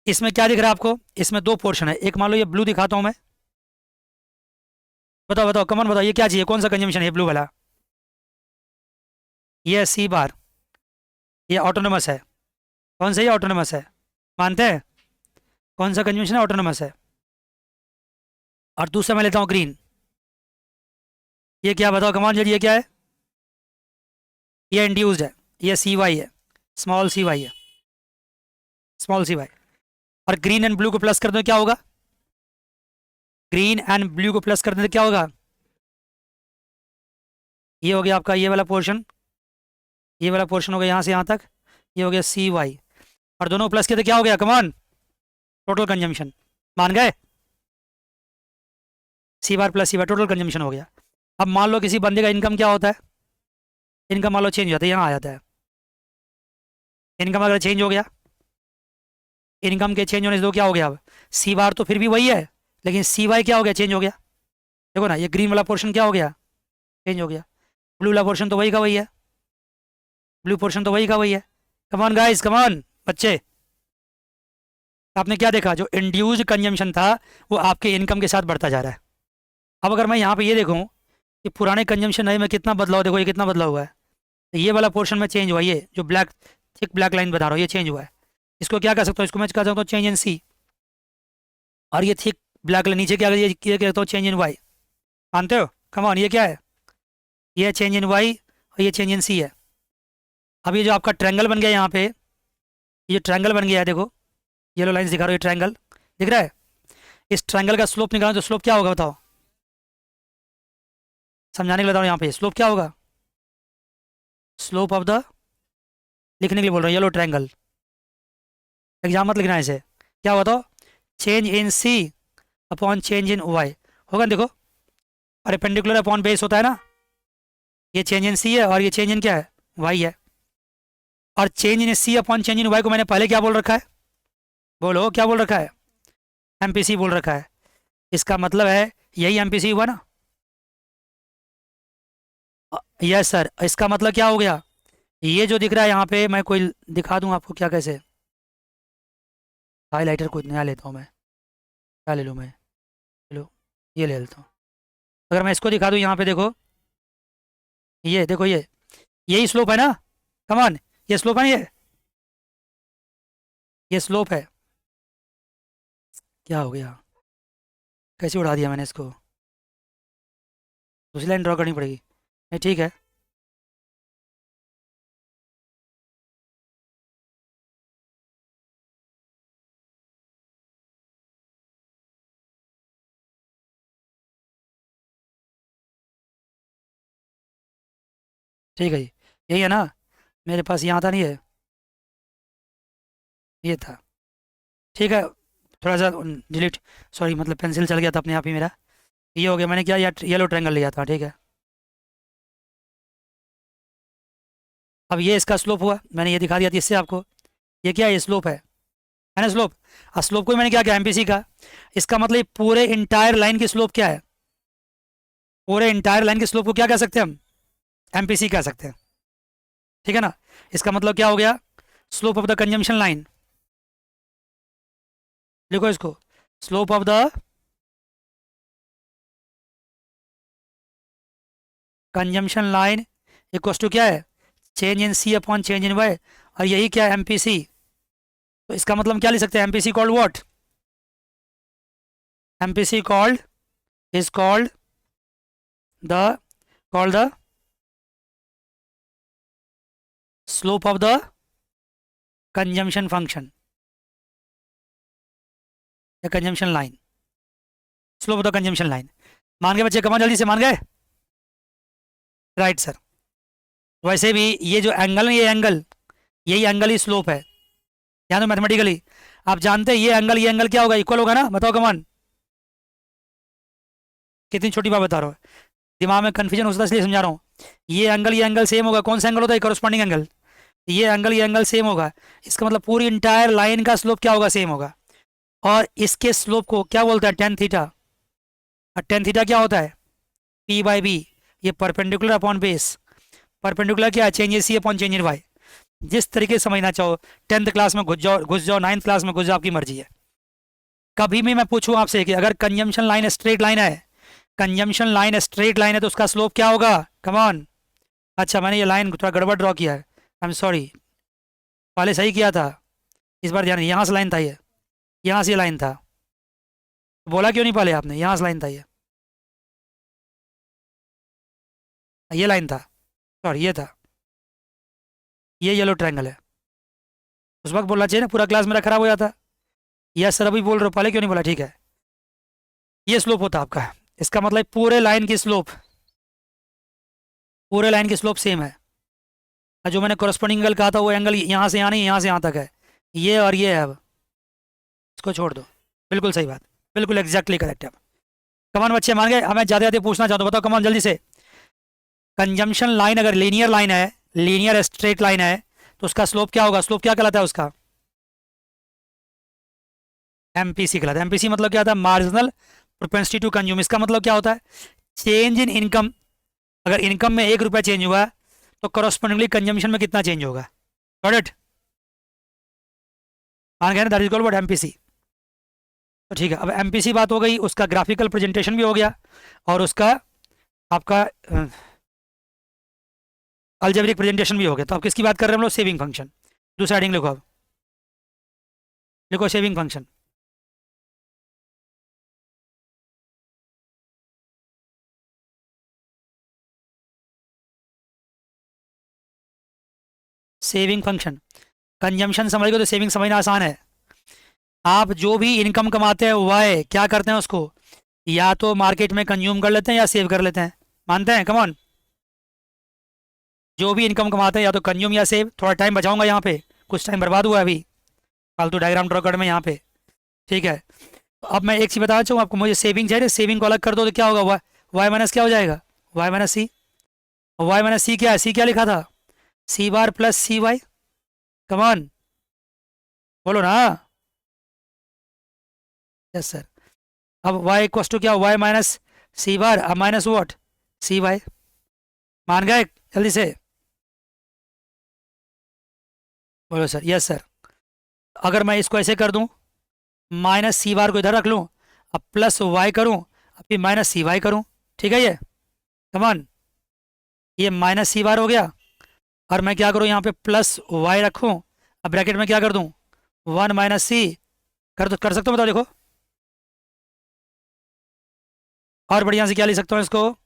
इसमें क्या दिख रहा है आपको? इसमें दो पोर्शन है। एक मान लो ये ब्लू दिखाता हूँ मैं। बताओ बताओ, कमन बताओ, ये क्या चाहिए? कौन सा कंजम्पशन है ब्लू वाला? ये सी बार, ये ऑटोनोमस है। कौन सा? ये ऑटोनोमस है। मानते हैं? कौन सा कंजम्पशन है? ऑटोनोमस है। और दूसरा मैं लेता हूँ ग्रीन। ये क्या? बताओ कमान जी, ये क्या है? ये इंड्यूस्ड है। ये सी वाई है, स्मॉल सी वाई है, स्मॉल सी वाई। और ग्रीन एंड ब्लू को प्लस कर दो, क्या होगा? ग्रीन एंड ब्लू को प्लस कर दें तो क्या होगा? ये हो गया आपका ये वाला पोर्शन, ये वाला पोर्शन हो गया यहाँ से यहाँ तक, ये हो गया सी वाई। और दोनों प्लस किए तो क्या हो गया? कमान, टोटल कंजम्पशन। मान गए? सी बार प्लस सी बार टोटल कंजम्पशन हो गया। अब मान लो किसी बंदे का इनकम क्या होता है? इनकम मान लो चेंज हो जाता है, यहाँ आ जाता है। इनकम अगर चेंज हो गया, इनकम के चेंज होने से दो क्या हो गया? अब सी बार तो फिर भी वही है, लेकिन सी वाई क्या हो गया? चेंज हो गया। देखो ना, ये ग्रीन वाला पोर्शन क्या हो गया? चेंज हो गया। ब्लू वाला पोर्शन तो वही का वही है, ब्लू पोर्शन तो वही का वही है। कमान गाइस, कमान बच्चे। आपने क्या देखा? जो इंड्यूस्ड कंजम्पशन था वो आपके इनकम के साथ बढ़ता जा रहा है। अब अगर मैं यहाँ पे ये देखूँ कि पुराने कंजम्पशन नए में कितना बदलाव, देखो ये कितना बदलाव हुआ है। तो ये वाला पोर्शन में चेंज हुआ, ये जो ब्लैक थिक ब्लैक लाइन बता रहा हूँ, ये चेंज हुआ है। इसको क्या कर सकता हूँ? इसको मैं कह सकता हूँ चेंज इन सी। और ये थिक ब्लैक लाइन नीचे क्या, ये कहता हूँ चेंज इन वाई। मानते हो? कम ऑन, ये क्या है? ये चेंज इन वाई और ये चेंज इन सी है। अब ये जो आपका ट्रायंगल बन गया यहाँ पे, ये ट्रायंगल बन गया है, देखो येलो लाइन्स दिखा रहा हूँ, ये ट्रायंगल दिख रहा है। इस ट्रायंगल का स्लोप निकालो तो स्लोप क्या होगा? बताओ, समझाने के लिए बता रहा हूँ। यहाँ पे स्लोप क्या होगा? स्लोप ऑफ द, लिखने के लिए बोल रहा हूँ, येलो ट्रायंगल। एग्जाम मत लिखना इसे। क्या होगा? तो change in C upon change in Y होगा ना, देखो परपेंडिकुलर अपॉन बेस होता है ना। ये चेंज इन सी है और ये चेंज इन क्या है? वाई है। और change in C upon change in Y को मैंने पहले क्या बोल रखा है? बोलो क्या बोल रखा है? एमपीसी बोल रखा है। इसका मतलब है यही एमपीसी हुआ ना? Yes sir. इसका मतलब क्या हो गया? ये जो दिख रहा है यहाँ पे, मैं कोई दिखा दूँ आपको क्या, कैसे? हाईलाइटर कोई नया लेता हूँ मैं। क्या ले लूँ मैं? चलो ये ले लेता हूँ। अगर मैं इसको दिखा दूँ यहाँ पे, देखो ये देखो, ये यही स्लोप है ना? कमान, ये स्लोप है ना? ये स्लोप है। क्या हो गया? कैसे उड़ा दिया मैंने इसको? दूसरी लाइन ड्रॉ करनी पड़ेगी। नहीं ठीक है। ठीक है जी, यही है ना? मेरे पास यहाँ था नहीं है, ये था। ठीक है, थोड़ा सा डिलीट, सॉरी मतलब पेंसिल चल गया था अपने आप ही मेरा। ये हो गया, मैंने क्या येलो ट्रायंगल लिया था, ठीक है। अब ये इसका स्लोप हुआ, मैंने ये दिखा दिया था इससे आपको। ये क्या है? ये स्लोप है ना? स्लोप। और स्लोप को मैंने क्या किया? एमपीसी का। इसका मतलब ये पूरे इंटायर लाइन की स्लोप क्या है? पूरे इंटायर लाइन की स्लोप को क्या कह सकते हैं हम? एमपीसी कह सकते हैं। ठीक है ना? इसका मतलब क्या हो गया? Slope of the consumption line. लिखो इसको, slope of the consumption line equal to क्या है? Change in C upon change in Y. और यही क्या है? एमपीसी। तो इसका मतलब हम क्या लिख सकते हैं? MPC called what? MPC called is called the slope of the consumption function या consumption line, slope of the consumption line. मान गए बच्चे, कमान जल्दी से मान गए? Right sir. वैसे भी ये जो एंगल है, ये एंगल, यही एंगल ही स्लोप है। ध्यान दो मैथमेटिकली, आप जानते हैं ये एंगल क्या होगा, इक्वल होगा ना? बताओ कमान। कितनी छोटी बात बता रहा हूँ, दिमाग में कन्फ्यूजन हो सकता है इसलिए समझा रहा हूँ। ये एंगल सेम होगा। कौन सा एंगल होता है? Corresponding angle. ये एंगल सेम होगा, इसका मतलब पूरी इंटायर लाइन का स्लोप क्या होगा? सेम होगा। और इसके स्लोप को क्या बोलते हैं? Tan theta. और टेन थीटा क्या होता है? P by B. ये परपेंडिकुलर अपॉन बेस। परपेंडिकुलर क्या है? Change a C upon change in Y. जिस तरीके से समझना चाहो, 10th क्लास में घुस जाओ 9th क्लास में घुस जाओ, आपकी मर्जी है। कभी भी मैं पूछूं आपसे कि अगर कंजम्पशन लाइन स्ट्रेट लाइन है, कंजम्पशन लाइन स्ट्रेट लाइन है, तो उसका स्लोप क्या होगा? Come on. अच्छा, मैंने ये लाइन थोड़ा गड़बड़ ड्रॉ किया है, आई एम सॉरी। पहले सही किया था, इस बार ध्यान। यहाँ से लाइन था, ये यहाँ से लाइन था। बोला क्यों नहीं पहले आपने? यहाँ से लाइन था, ये लाइन था, सॉरी ये था, ये येलो ट्रायंगल है। उस वक्त बोलना चाहिए ना, पूरा क्लास मेरा खराब हो जाता। यस सर, अभी बोल रहे हो, पहले क्यों नहीं बोला? ठीक है, ये स्लोप होता आपका। इसका मतलब पूरे लाइन की स्लोप सेम है। और जो मैंने कोरस्पॉन्डिंग एंगल कहा था, वो एंगल यहाँ से यहाँ नहीं, यहाँ से यहाँ तक है, ये और ये है। अब इसको छोड़ दो। बिल्कुल सही बात, बिल्कुल एग्जैक्टली करेक्ट है। कमान बच्चे मान गए? हमें ज़्यादा ज़्यादा पूछना चाहता हूँ, बताओ कमान जल्दी से। कंजम्पशन लाइन अगर लीनियर लाइन है, लीनियर स्ट्रेट लाइन है, तो उसका स्लोप क्या होगा? स्लोप क्या कहलाता है उसका? एमपीसी कहलाता है। एमपीसी मतलब क्या होता है? Marginal propensity to consume. इसका मतलब क्या होता है? Change in income. अगर इनकम में 1 रुपया चेंज हुआ, तो करस्पॉन्डिंगली कंजम्पशन में कितना चेंज होगा? Got it? मान गए ना, दैट इज कॉल्ड एमपीसी। तो ठीक है, अब एमपीसी बात हो गई, उसका ग्राफिकल प्रेजेंटेशन भी हो गया, और उसका आपका अलजेब्रिक प्रेजेंटेशन भी हो गया। तो अब किसकी बात कर रहे हैं हम लोग? Saving function. दूसरा हेडिंग लिखो, अब लिखो saving function. Saving function, consumption समझ गए तो सेविंग समझना आसान है। आप जो भी इनकम कमाते हैं, वाई क्या करते हैं उसको? या तो मार्केट में कंज्यूम कर लेते हैं या सेव कर लेते हैं। मानते हैं? Come on. जो भी इनकम कमाते हैं, या तो कंज्यूम या सेव। थोड़ा टाइम बचाऊंगा यहाँ पे, कुछ टाइम बर्बाद हुआ है अभी फालतू डायग्राम ड्रॉ कर में यहाँ पे। ठीक है, तो अब मैं एक चीज़ बताना चाहूँ आपको, मुझे सेविंग चाहिए, सेविंग को अलग कर दो तो क्या होगा? वाई माइनस क्या हो जाएगा? Y minus C. Y minus सी क्या है? सी क्या लिखा था? C bar plus C Y. कमान बोलो ना। Yes sir. अब वाई इक्वस टू क्या? वाई माइनस सी बार, अब माइनस वॉट? C Y. मान गए जल्दी से? बोलो सर। Yes sir. अगर मैं इसको ऐसे कर दूं, माइनस सी बार को इधर रख लूं, अब प्लस वाई करूं, अब फिर माइनस सी वाई करूं, ठीक है? ये कमान, ये माइनस सी बार हो गया, और मैं क्या करूं? यहाँ पे प्लस वाई रखूं, अब ब्रैकेट में क्या कर दूं? 1 माइनस सी। कर सकता हूँ? बताओ देखो। और बढ़िया से क्या लिख सकता हूँ इसको?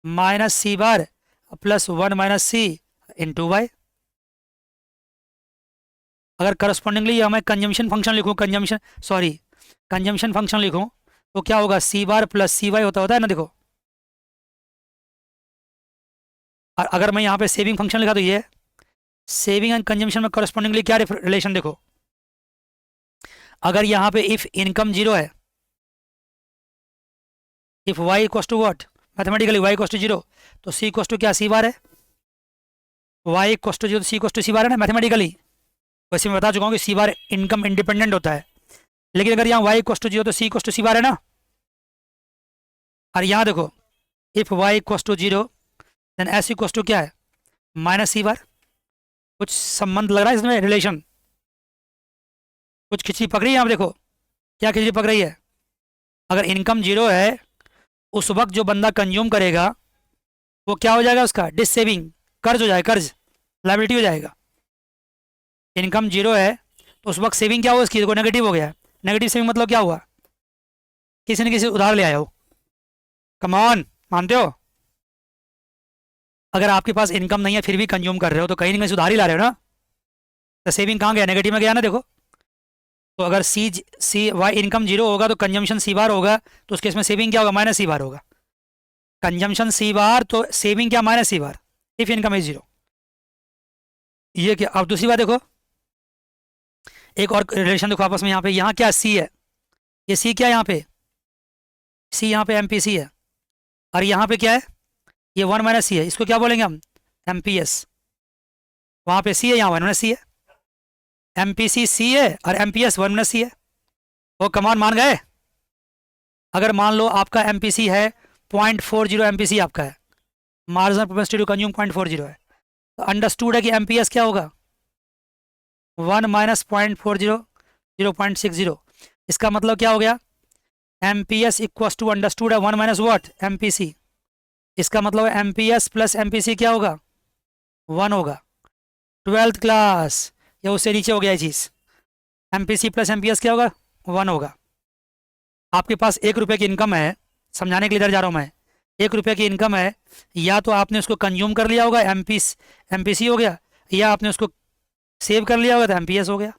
Minus C bar plus 1 minus C into Y. अगर करस्पॉन्डिंगली मैं कंजम्पशन फंक्शन लिखूं, कंजम्पशन फंक्शन लिखूं, तो क्या होगा? सी बार प्लस सी वाई होता है ना, देखो। और अगर मैं यहाँ पे सेविंग फंक्शन लिखा, तो ये सेविंग एंड कंजम्पशन में करस्पॉन्डिंगली क्या रिलेशन देखो। अगर यहाँ पे इफ इनकम जीरो है, if Y equals to what? Mathematically Y equals to zero, तो सी इक्वस टू क्या? सी बार है। Y equals to zero, C equals to C bar है ना मैथमेटिकली। वैसे मैं बता चुका हूँ कि सी बार इनकम इंडिपेंडेंट होता है, लेकिन अगर यहाँ वाई इक्वस टू जीरो, तो C equals to C bar है ना। और यहाँ देखो, if Y equals to zero, then S equals to क्या है? Minus C bar. कुछ संबंध लग रहा है इसमें, रिलेशन? कुछ खिचड़ी पकड़ी है? आप देखो क्या खिचड़ी पक रही है। अगर इनकम जीरो है, उस वक्त जो बंदा कंज्यूम करेगा, वो क्या हो जाएगा? उसका डिस सेविंग, कर्ज हो जाएगा, कर्ज, लाइबिलिटी हो जाएगा। इनकम जीरो है, तो उस वक्त सेविंग क्या हुआ उसकी? देखो नेगेटिव हो गया। नेगेटिव सेविंग मतलब क्या हुआ? किसी न किसी उधार ले आया हो, कम ऑन, मानते हो? अगर आपके पास इनकम नहीं है फिर भी कंज्यूम कर रहे हो तो कहीं ना कहीं सुधार ही ला रहे हो ना। तो सेविंग कहाँ गया, नेगेटिव में गया ना, देखो। तो अगर सी वाई इनकम जीरो होगा तो कंजम्पशन सी बार होगा, तो उस केस में सेविंग क्या होगा, माइनस सी बार होगा। कंजम्पशन सी बार तो सेविंग क्या, minus C bar, if income is zero. ये क्या, अब दूसरी बात देखो, एक और रिलेशन देखो आपस में, यहाँ पे, यहाँ क्या सी है, ये सी क्या है यहाँ पे, सी यहाँ पे एमपीसी है, और यहाँ पे क्या है, ये वन माइनस सी है, इसको क्या बोलेंगे हम, एमपीएस। वहाँ पे सी है, यहाँ वन माइनस सी है, एमपीसी सी है और एमपीएस वन माइनस सी है। वो कमान मान गए। अगर मान लो आपका एमपीसी है 0.40 एमपीसी आपका है, मार्जिनल प्रोपेंसिटी टू कंज्यूम 0.40 है, तो अंडरस्टूड है कि एमपीएस क्या होगा, 1 - 0.40, 0.60। इसका मतलब क्या हो गया, एमपीएस इक्वस टू, अंडरस्टूड है 1 माइनस वॉट, एमपीसी। इसका मतलब एमपीएस प्लस एमपीसी क्या होगा, 1 होगा। 12th क्लास या उससे नीचे हो गया ये चीज़, एमपीसी प्लस एमपीएस क्या होगा, 1 होगा। आपके पास 1 रुपये की इनकम है, समझाने के लिए इधर जा रहा हूँ मैं, 1 रुपये की इनकम है, या तो आपने उसको कंज्यूम कर लिया होगा, एमपीसी हो गया, या आपने उसको सेव कर लिया होगा तो एमपीएस हो गया,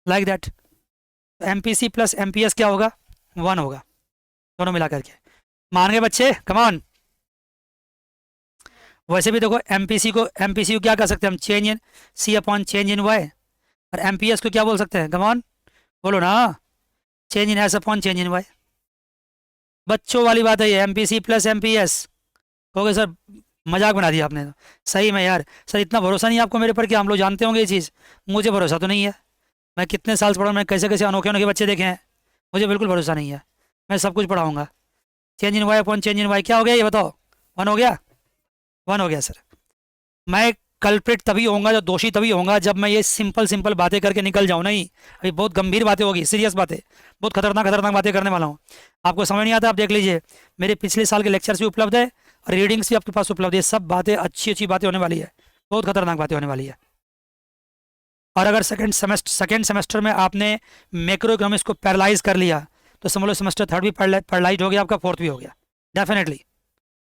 like that. MPC plus MPS क्या होगा, 1 होगा, दोनों मिला करके। मान गए बच्चे, कमान। वैसे भी देखो एमपीसी को क्या कर सकते हैं हम, change in C upon change in Y, और एमपीएस को क्या बोल सकते हैं, कमान बोलो ना, change in S upon change in Y. बच्चों वाली बात है ये, एमपीसी प्लस एमपीएस। कहोगे सर मजाक बना दिया आपने तो। सही में यार, सर इतना भरोसा नहीं है आपको मेरे पर कि हम लोग जानते होंगे ये चीज़। मुझे भरोसा तो नहीं है, मैं कितने साल से पढ़ा हूं, मैं कैसे कैसे अनोखे अनोखे बच्चे देखे हैं, मुझे बिल्कुल भरोसा नहीं है। मैं सब कुछ पढ़ाऊंगा। Change in Y upon change in Y क्या हो गया ये बताओ, 1 हो गया, 1 हो गया सर। मैं कल्प्रिट तभी होऊंगा, जो दोषी तभी होऊंगा, जब मैं ये सिंपल सिंपल बातें करके निकल जाऊं। नहीं, अभी बहुत गंभीर बातें होगी, सीरियस बातें, बहुत खतरनाक खतरनाक बातें करने वाला हूँ। आपको समझ नहीं आता आप देख लीजिए, मेरे पिछले साल के लेक्चर्स भी उपलब्ध है और रीडिंग्स भी आपके पास उपलब्ध है। सब बातें अच्छी अच्छी बातें होने वाली है, बहुत खतरनाक बातें होने वाली है। और अगर सेकेंड सेमेस्टर में आपने मैक्रो इकोनॉमिक्स को पैरालाइज कर लिया तो समझ लो सेमेस्टर थर्ड भी पैरालाइज हो गया आपका, फोर्थ भी हो गया डेफिनेटली।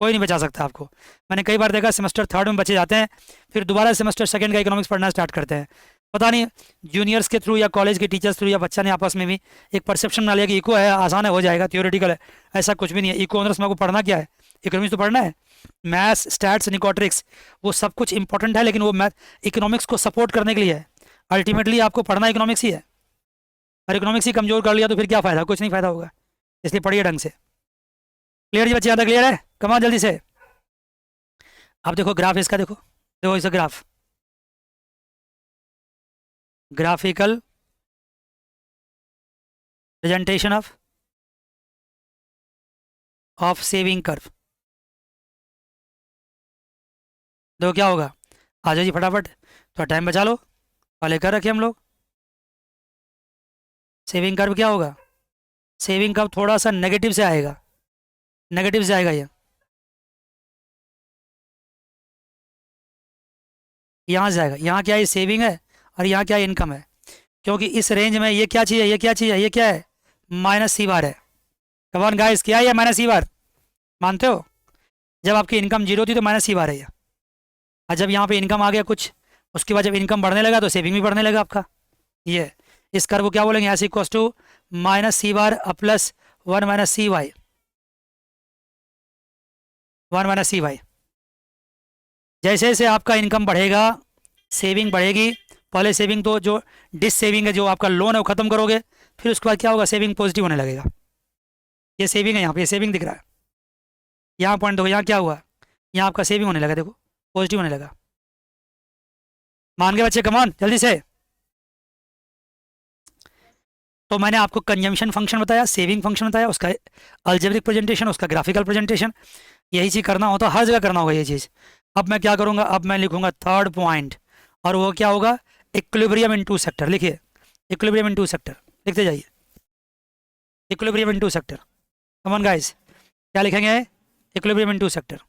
कोई नहीं बचा सकता आपको। मैंने कई बार देखा सेमेस्टर थर्ड में बचे जाते हैं, फिर दोबारा सेमेस्टर सेकंड का इकोनॉमिक्स पढ़ना स्टार्ट करते हैं। पता नहीं जूनियर्स के थ्रू या कॉलेज के टीचर्स थ्रू या बच्चा ने आपस में भी एक परसेप्शन बना लिया कि इको है, आसान है, हो जाएगा, थियोरेटिकल है। ऐसा कुछ भी नहीं है। इको ऑनर्स में आपको पढ़ना क्या है, इकोनॉमिक्स तो पढ़ना है, मैथ्स स्टैट्स निकोट्रिक्स वो सब कुछ इंपॉर्टेंट है, लेकिन वो मैथ इकोनॉमिक्स को सपोर्ट करने के लिए है। अल्टीमेटली आपको पढ़ना इकोनॉमिक्स ही है, और इकोनॉमिक्स ही कमजोर कर लिया तो फिर क्या फ़ायदा, कुछ नहीं फ़ायदा होगा। इसलिए पढ़िए ढंग से। क्लियर जी बच्चे, यहाँ तक क्लियर है, कमाल जल्दी से। अब देखो ग्राफ इसका, देखो देखो इसका graph, graphical presentation of saving curve. देखो क्या होगा, आ जाओ जी फटाफट, थोड़ा टाइम बचा लो, पहले कर रखे हम लोग। सेविंग कर्व क्या होगा, सेविंग कर्व थोड़ा सा नेगेटिव से आएगा, नेगेटिव से आएगा ये, यहाँ से आएगा। यहाँ क्या है, सेविंग है, और यहाँ क्या है, इनकम है। क्योंकि इस रेंज में ये क्या चीज़ है, ये क्या चीज़ है, ये क्या है, माइनस सी बार है। कमान गाइस, क्या है ये, माइनस सी बार, मानते हो? जब आपकी इनकम जीरो थी तो माइनस सी बार है ये। और जब यहाँ पे इनकम आ गया कुछ, उसके बाद जब इनकम बढ़ने लगा तो सेविंग भी बढ़ने लगा आपका। ये इस कर्व को क्या बोलेंगे, S equals to minus C bar plus 1 - cy, 1 - cy। जैसे जैसे आपका इनकम बढ़ेगा सेविंग बढ़ेगी। पहले सेविंग तो जो डिस सेविंग है, जो आपका लोन है वो खत्म करोगे, फिर उसके बाद क्या होगा, सेविंग पॉजिटिव होने लगेगा। ये सेविंग है, यहाँ पे सेविंग दिख रहा है, यहाँ पॉइंट देखो, यहाँ क्या हुआ, यहाँ आपका सेविंग होने लगा, देखो पॉजिटिव होने लगा। मान गए बच्चे, कमान जल्दी से। तो मैंने आपको कंजम्पशन फंक्शन बताया, सेविंग फंक्शन बताया, उसका अलजेब्रिक प्रेजेंटेशन, उसका ग्राफिकल प्रेजेंटेशन, यही चीज़ करना होता है, हर जगह करना होगा ये चीज़। अब मैं क्या करूँगा, अब मैं लिखूंगा थर्ड पॉइंट, और वो क्या होगा, इक्विलिब्रियम इन टू सेक्टर। लिखिए इक्विलिब्रियम इन टू सेक्टर, लिखते जाइए, equilibrium in two sector. Come on guys, क्या लिखेंगे, equilibrium in two sector.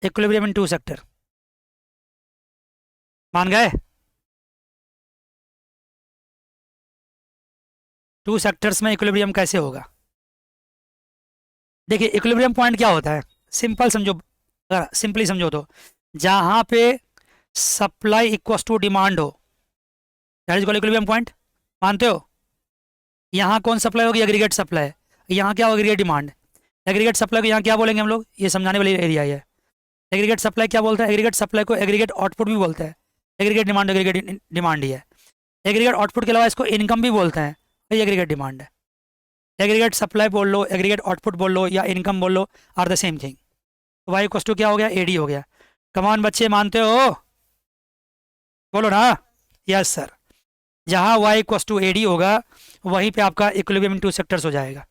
Equilibrium in two sector, मान गए? टू सेक्टर्स में इक्विलिब्रियम कैसे होगा? देखिए इक्विलिब्रियम पॉइंट क्या होता है, सिंपल समझो, अगर सिंपली समझो तो जहां पे सप्लाई इक्वल्स टू डिमांड हो, that is called equilibrium point. मानते हो? यहाँ कौन सप्लाई होगी? Aggregate supply. यहाँ क्या होगी? Aggregate demand. एग्रीगेट सप्लाई को यहाँ क्या बोलेंगे हम लोग? ये समझाने वाली एरिया है। एग्रीगेट सप्लाई क्या बोलता है? एग्रीगेट सप्लाई को एग्रीगेट आउटपुट भी बोलते हैं। एग्रीगेट डिमांड ही है। एग्रीगेट आउटपुट के अलावा इसको इनकम भी बोलते हैं, ये एग्रीगेट डिमांड है। एग्रीगेट सप्लाई बोल लो, एग्रीगेट आउटपुट बोल लो, या इनकम बोल लो, आर द सेम थिंग। तो वाई इक्वल्स टू क्या हो गया? एडी हो गया। कमान बच्चे मानते हो? बोलो ना। Yes sir. जहाँ वाई इक्वल्स टू एडी होगा वहीं पे आपका इक्विलिब्रियम इन टू सेक्टर्स हो जाएगा।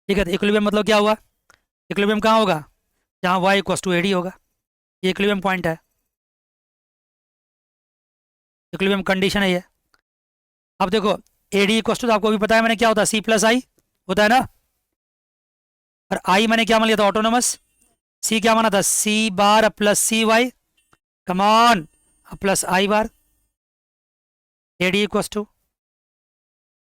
ठीक है, तो इक्विलिब्रियम मतलब क्या हुआ? इक्विलिब्रियम कहाँ होगा? जहाँ वाई इक्वल्स टू एडी होगा। ये इक्विलिब्रियम पॉइंट है, इक्विलिब्रियम कंडीशन है ये। अब देखो एडी इक्वल्स टू, तो आपको भी पता है मैंने क्या होता है? सी प्लस आई होता है ना। और आई मैंने क्या मान लिया था? ऑटोनोमस। सी क्या माना था? C bar plus C Y, come on, plus I bar. AD equals to,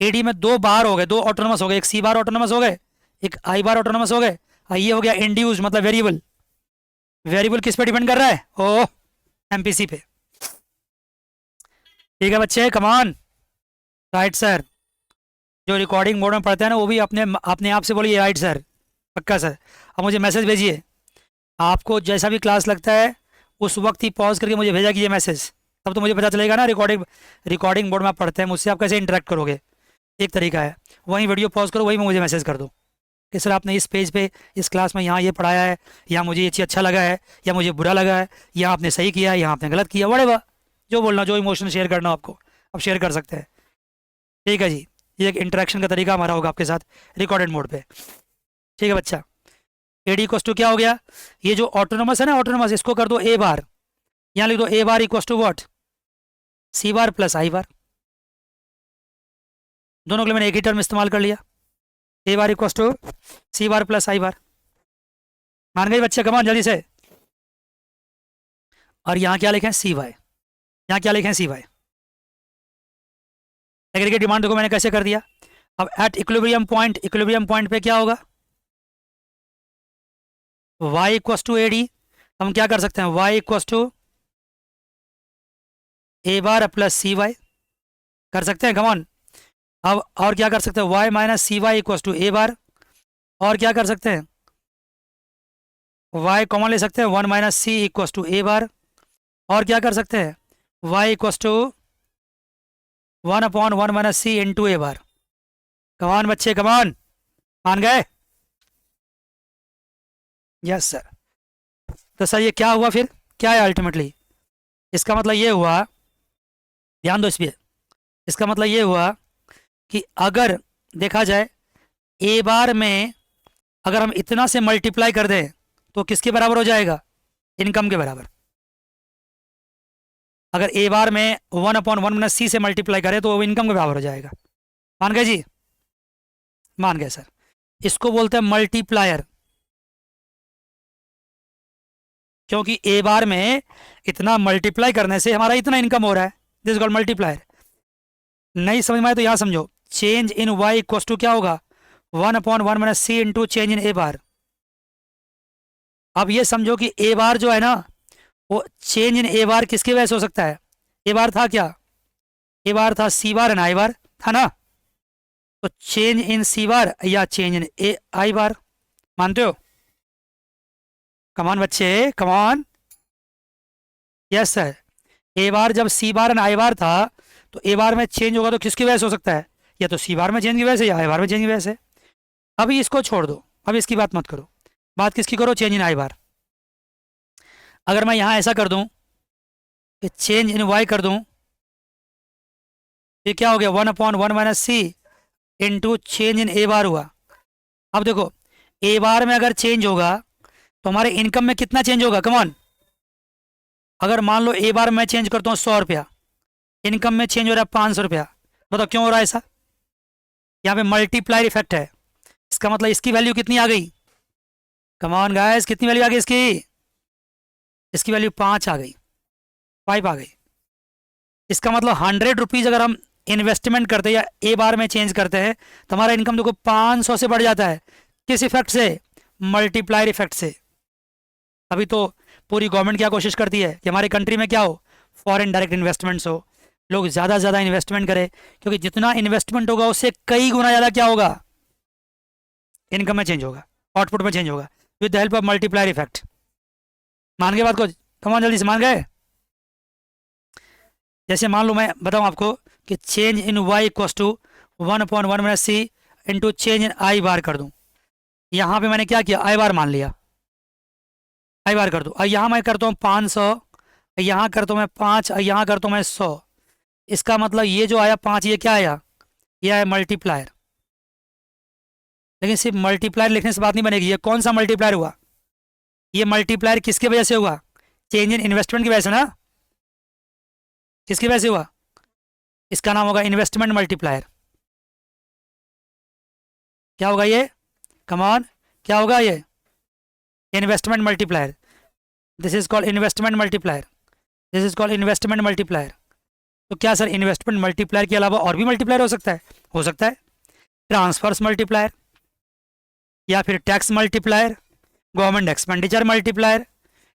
AD में दो बार हो गए, दो ऑटोनोमस हो गए, एक सी बार ऑटोनोमस हो गए, एक आई बार ऑटोनोमस हो गए। और ये हो गया इंड्यूस, मतलब वेरिएबल। वेरिएबल किस पे डिपेंड कर रहा है? ओ, एमपीसी पे। ठीक है बच्चे, कमान, राइट सर। जो रिकॉर्डिंग मोड में पढ़ते हैं ना वो भी अपने अपने आप से बोलिए राइट सर, पक्का सर। अब मुझे मैसेज भेजिए, आपको जैसा भी क्लास लगता है उस वक्त ही पॉज करके मुझे भेजा कीजिए मैसेज, तब तो मुझे पता चलेगा ना। रिकॉर्डिंग मोड में आप पढ़ते हैं, मुझसे आप कैसे इंटरेक्ट करोगे? एक तरीका है, वहीं वीडियो पॉज करो, वहीं में मुझे मैसेज कर दो कि सर आपने इस पेज पे इस क्लास में यहाँ ये पढ़ाया है, या मुझे ये चीज़ अच्छा लगा है, या मुझे बुरा लगा है, या आपने सही किया है, या आपने गलत किया, वड़ेवा जो बोलना, जो इमोशन शेयर करना हो आपको, आप शेयर कर सकते हैं। ठीक है जी, ये एक इंटरेक्शन का तरीका हमारा होगा आपके साथ रिकॉर्डेड मोड पे। ठीक है बच्चा। एडी इक्वस टू क्या हो गया? ये जो ऑटोनोमस है ना, ऑटोनोमस, इसको कर दो ए बार। यहाँ लिख दो A bar equals to what? C bar plus I bar. दोनों के लिए मैंने एक ही टर्म इस्तेमाल कर लिया। A bar equals to C bar plus I bar. मान गए बच्चे? कमान जल्दी से। और यहाँ क्या लिखें? सी वाई। यहाँ क्या लिखें? सी वाई। एग्रीगेट डिमांड देखो मैंने कैसे कर दिया। अब at equilibrium point, equilibrium point पे क्या होगा? y equals to A D. हम क्या कर सकते हैं? y equals to A bar plus C Y कर सकते हैं, कमॉन। अब और क्या कर सकते हैं? y minus C Y equals to A bar. और क्या कर सकते हैं? y कॉमन ले सकते हैं, one minus C equals to A bar. और क्या कर सकते हैं? y equals to one upon one minus C into A bar. Come on बच्चे, कमान, मान गए? Yes sir. तो सर ये क्या हुआ फिर? क्या है अल्टीमेटली? इसका मतलब ये हुआ, ध्यान दो इस पे, इसका मतलब ये हुआ कि अगर देखा जाए ए बार में अगर हम इतना से मल्टीप्लाई कर दें तो किसके बराबर हो जाएगा? इनकम के बराबर। अगर ए बार में वन अपॉन वन माइनस सी से मल्टीप्लाई करें तो वो इनकम के बराबर हो जाएगा। मान गए जी? मान गए सर। इसको बोलते हैं मल्टीप्लायर, क्योंकि ए बार में इतना मल्टीप्लाई करने से हमारा इतना इनकम हो रहा है, दिस कॉल्ड मल्टीप्लायर। नहीं समझ में आए तो यहाँ समझो, change in Y equal to क्या होगा? One upon one minus C into change in A bar. अब ये समझो कि ए बार जो है ना, वो चेंज इन ए बार किसकी वजह से हो सकता है? ए बार था क्या? ए बार था सी बार एंड आई बार, था ना? तो चेंज इन सी बार या चेंज इन ए आई बार। मानते हो? कमान बच्चे, कमान। Yes sir. ए बार जब सी बार एंड आई बार था तो ए बार में चेंज होगा तो किसकी वजह से हो सकता है? या तो सी बार में चेंज की वजह से या आई बार में चेंज की वजह से। अभी इसको छोड़ दो, अभी इसकी बात मत करो, बात किसकी करो? चेंज इन आई बार। अगर मैं यहाँ ऐसा कर दूं कि चेंज इन वाई कर दूं, ये क्या हो गया? One upon one minus C into change in A bar हुआ। अब देखो ए बार में अगर चेंज होगा तो हमारे इनकम में कितना चेंज होगा? कमॉन। अगर मान लो ए बार मैं चेंज करता हूँ 100 रुपया, इनकम में चेंज हो रहा है 500 रुपया। बताओ क्यों हो रहा है ऐसा? यहाँ पे मल्टीप्लायर इफेक्ट है। इसका मतलब इसकी वैल्यू कितनी आ गई? कमॉन गाइस, कितनी वैल्यू आ गई इसकी? इसकी वैल्यू 5 आ गई। 5 आ गई। इसका मतलब 100 रुपीज़ अगर हम इन्वेस्टमेंट करते हैं या ए बार में चेंज करते हैं तो हमारा इनकम देखो 500 से बढ़ जाता है। किस इफेक्ट से? मल्टीप्लायर इफेक्ट से। अभी तो पूरी गवर्नमेंट क्या कोशिश करती है कि हमारे कंट्री में क्या हो, फॉरेन डायरेक्ट इन्वेस्टमेंट्स हो, लोग ज़्यादा से ज़्यादा इन्वेस्टमेंट करें, क्योंकि जितना इन्वेस्टमेंट होगा उससे कई गुना ज़्यादा क्या होगा, इनकम में चेंज होगा, आउटपुट में चेंज होगा, with the help of multiplier effect. मान गए बात को? कमान जल्दी से मान गए। जैसे मान लो मैं बताऊं आपको कि change in Y equals to 1/1 - c into change in I bar कर दूं। यहाँ पे मैंने क्या किया, आई बार मान लिया, आई बार कर दूं। और यहाँ मैं करता हूँ 500, यहाँ करता हूँ मैं 5, यहाँ करता हूँ मैं 100। इसका मतलब ये जो आया 5, ये क्या आया, ये आया मल्टीप्लायर। लेकिन सिर्फ मल्टीप्लायर लिखने से बात नहीं बनेगी। ये कौन सा मल्टीप्लायर हुआ? ये मल्टीप्लायर किसकी वजह से हुआ? चेंज इन इन्वेस्टमेंट की वजह से ना। किसकी वजह से हुआ? इसका नाम होगा इन्वेस्टमेंट मल्टीप्लायर। क्या होगा ये? कम ऑन, क्या होगा ये? Investment multiplier. This is called investment multiplier, this is called investment multiplier. तो क्या सर इन्वेस्टमेंट मल्टीप्लायर के अलावा और भी मल्टीप्लायर हो सकता है? हो सकता है। ट्रांसफर्स मल्टीप्लायर, या फिर tax multiplier, government expenditure multiplier.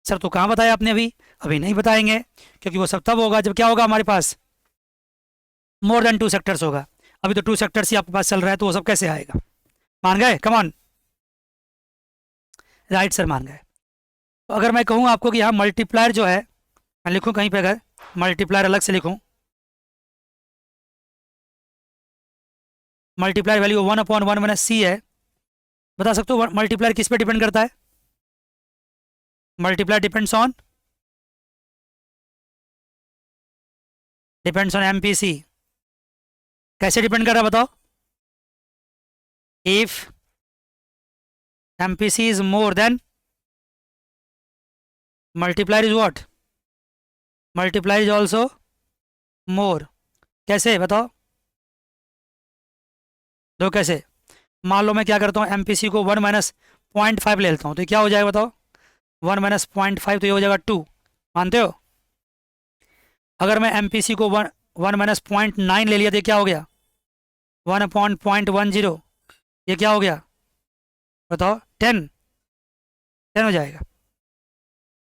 Sir तो कहाँ बताया आपने? अभी अभी नहीं बताएंगे, क्योंकि वो सब तब होगा जब क्या होगा, हमारे पास मोर देन 2 सेक्टर्स होगा। अभी तो 2 सेक्टर्स ही आपके पास चल रहा है, तो वो सब कैसे आएगा? मान गए? कम ऑन, राइट सर मान गए। तो अगर मैं कहूँ आपको कि यहाँ मल्टीप्लायर जो है, मैं लिखूँ कहीं पे, अगर मल्टीप्लायर अलग से लिखूँ, मल्टीप्लायर वैल्यू 1/1 - c है, बता सकते हो मल्टीप्लायर किस पे डिपेंड करता है? Multiplier depends on MPC. कैसे डिपेंड कर रहा है बताओ? If MPC is more than multiplier is what? Multiplier is also more. कैसे बताओ? दो कैसे? मान लो मैं क्या करता हूँ, एमपीसी को 1 - 0.5 ले लेता हूँ, तो क्या हो जाएगा बताओ? 1 - 0.5 तो ये हो जाएगा 2। मानते हो? अगर मैं एमपीसी को 1 - 0.9 ले लिया तो ये क्या हो गया? 1/0.10। ये क्या हो गया बताओ? 10 हो जाएगा।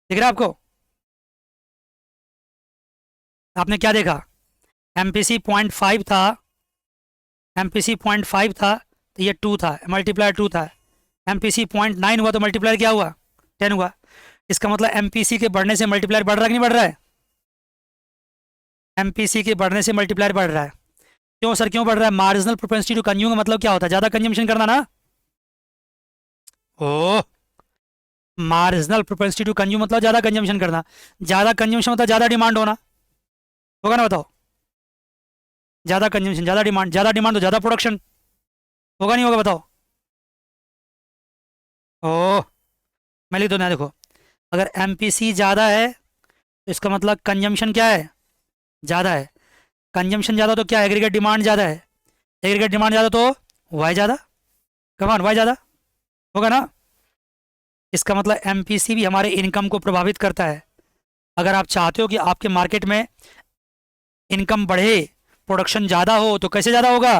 दिख रहा है आपको? आपने क्या देखा? एमपीसी 0.5 था, एमपीसी 0.5 था तो ये 2 था, मल्टीप्लायर 2 था। एमपीसी 0.9 हुआ तो मल्टीप्लायर क्या हुआ? 10 हुआ। इसका मतलब एमपीसी के बढ़ने से मल्टीप्लायर बढ़ रहा है कि नहीं बढ़ रहा है? एमपीसी के बढ़ने से मल्टीप्लायर बढ़ रहा है। क्यों सर, क्यों बढ़ रहा है? मार्जिनल प्रोपेंसिटी टू कंज्यूम का मतलब क्या होता है? ज़्यादा कंजम्पशन करना ना। ओह, मार्जिनल प्रोपेंसिटी टू कंज्यूम मतलब ज़्यादा कंजम्पशन करना। ज़्यादा कंजम्पशन मतलब ज़्यादा डिमांड होना, होगा ना बताओ? ज़्यादा कंजम्पशन, ज़्यादा डिमांड तो ज़्यादा प्रोडक्शन, होगा नहीं होगा बताओ? ओह, मैं लिख दो ना, देखो, अगर एमपीसी ज़्यादा है तो इसका मतलब कंजम्पशन क्या है? ज़्यादा है। कंजम्पशन ज़्यादा तो क्या है? एग्रीगेट डिमांड ज़्यादा है। एग्रीगेट डिमांड ज़्यादा तो वाई ज़्यादा, कमान वाई ज़्यादा, होगा ना? इसका मतलब एमपीसी भी हमारे इनकम को प्रभावित करता है। अगर आप चाहते हो कि आपके मार्केट में इनकम बढ़े, प्रोडक्शन ज़्यादा हो, तो कैसे ज़्यादा होगा?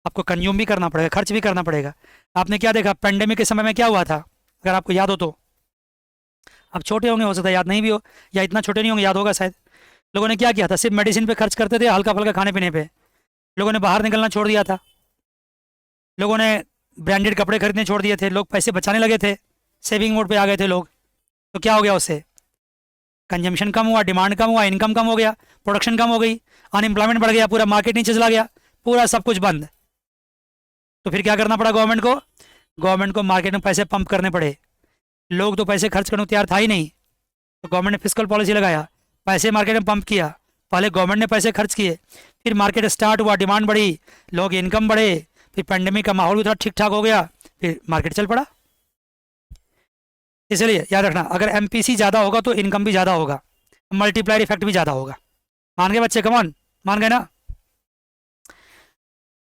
आपको कंज्यूम भी करना पड़ेगा, खर्च भी करना पड़ेगा। आपने क्या देखा पेंडेमिक के समय में क्या हुआ था, अगर आपको याद हो तो? आप छोटे होंगे, हो सकता है याद नहीं भी हो, या इतना छोटे नहीं होंगे, याद होगा शायद। लोगों ने क्या किया था? सिर्फ मेडिसिन पे खर्च करते थे, हल्का फुल्का खाने पीने पे। लोगों ने बाहर निकलना छोड़ दिया था, लोगों ने ब्रांडेड कपड़े खरीदने छोड़ दिए थे, लोग पैसे बचाने लगे थे, सेविंग मोड पे आ गए थे लोग। तो क्या हो गया उससे? कंजम्पशन कम हुआ, डिमांड कम हुआ, इनकम कम हो गया, प्रोडक्शन कम हो गई, अनएम्प्लॉयमेंट बढ़ गया, पूरा मार्केट नीचे चला गया, पूरा सब कुछ बंद। तो फिर क्या करना पड़ा गवर्नमेंट को? गवर्नमेंट को मार्केट में पैसे पंप करने पड़े। लोग तो पैसे खर्च करने को तैयार था ही नहीं, तो गवर्नमेंट ने फिस्कल पॉलिसी लगाया, पैसे मार्केट में पंप किया। पहले गवर्नमेंट ने पैसे खर्च किए, फिर मार्केट स्टार्ट हुआ, डिमांड बढ़ी, लोग इनकम बढ़े, फिर पेंडेमिक का माहौल भी थोड़ा ठीक ठाक हो गया, फिर मार्केट चल पड़ा। इसलिए याद रखना, अगर एमपीसी ज़्यादा होगा तो इनकम भी ज़्यादा होगा, मल्टीप्लायर इफेक्ट भी ज़्यादा होगा। मान गए बच्चे? कमॉन, मान गए ना?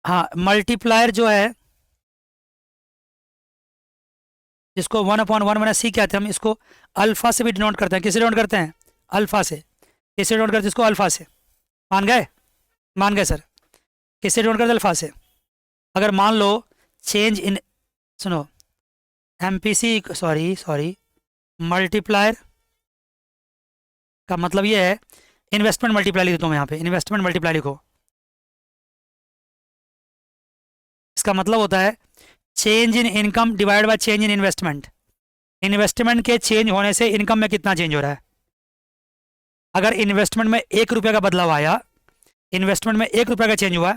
हाँ, मल्टीप्लायर जो है, जिसको 1/1 - c कहते हैं, हम इसको अल्फा से भी डिनोट करते हैं। किससे डिनोट करते हैं? अल्फा से। किससे डिनोट करते हैं इसको? अल्फा से। मान गए? मान गए सर? किससे डिनोट करते हैं? अल्फा से। अगर मान लो चेंज इन, सुनो, एमपीसी सॉरी मल्टीप्लायर का मतलब ये है, इन्वेस्टमेंट मल्टीप्लाई लिख देता हूँ यहाँ पे, इन्वेस्टमेंट मल्टीप्लाई लिखो। इसका मतलब होता है change in income divide by change in investment. Investment के चेंज होने से इनकम में कितना चेंज हो रहा है। अगर इन्वेस्टमेंट में 1 रुपये का बदलाव आया, इन्वेस्टमेंट में 1 रुपये का चेंज हुआ,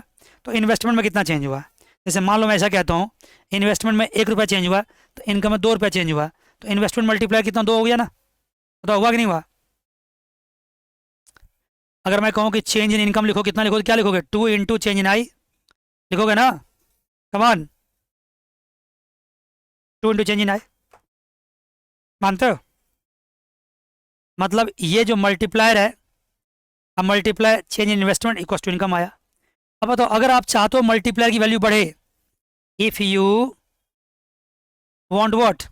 तो इन्वेस्टमेंट में कितना चेंज हुआ। जैसे मान लो मैं ऐसा कहता हूँ, इन्वेस्टमेंट में 1 रुपया चेंज हुआ, तो इनकम में 2 रुपया चेंज हुआ, तो इन्वेस्टमेंट मल्टीप्लाई कितना? 2 हो गया ना? तो हुआ कि नहीं हुआ? अगर मैं कहूँ कि चेंज इन इनकम लिखो, कितना लिखोगे? क्या लिखोगे? 2 इंटू चेंज इन आई लिखोगे ना? Come on, 2 into change in I. मानते हो? मतलब ये जो मल्टीप्लायर है, अब multiply change in investment equal to income आया। अब बताओ, अगर आप चाहते हो मल्टीप्लायर की वैल्यू बढ़े, if you want what,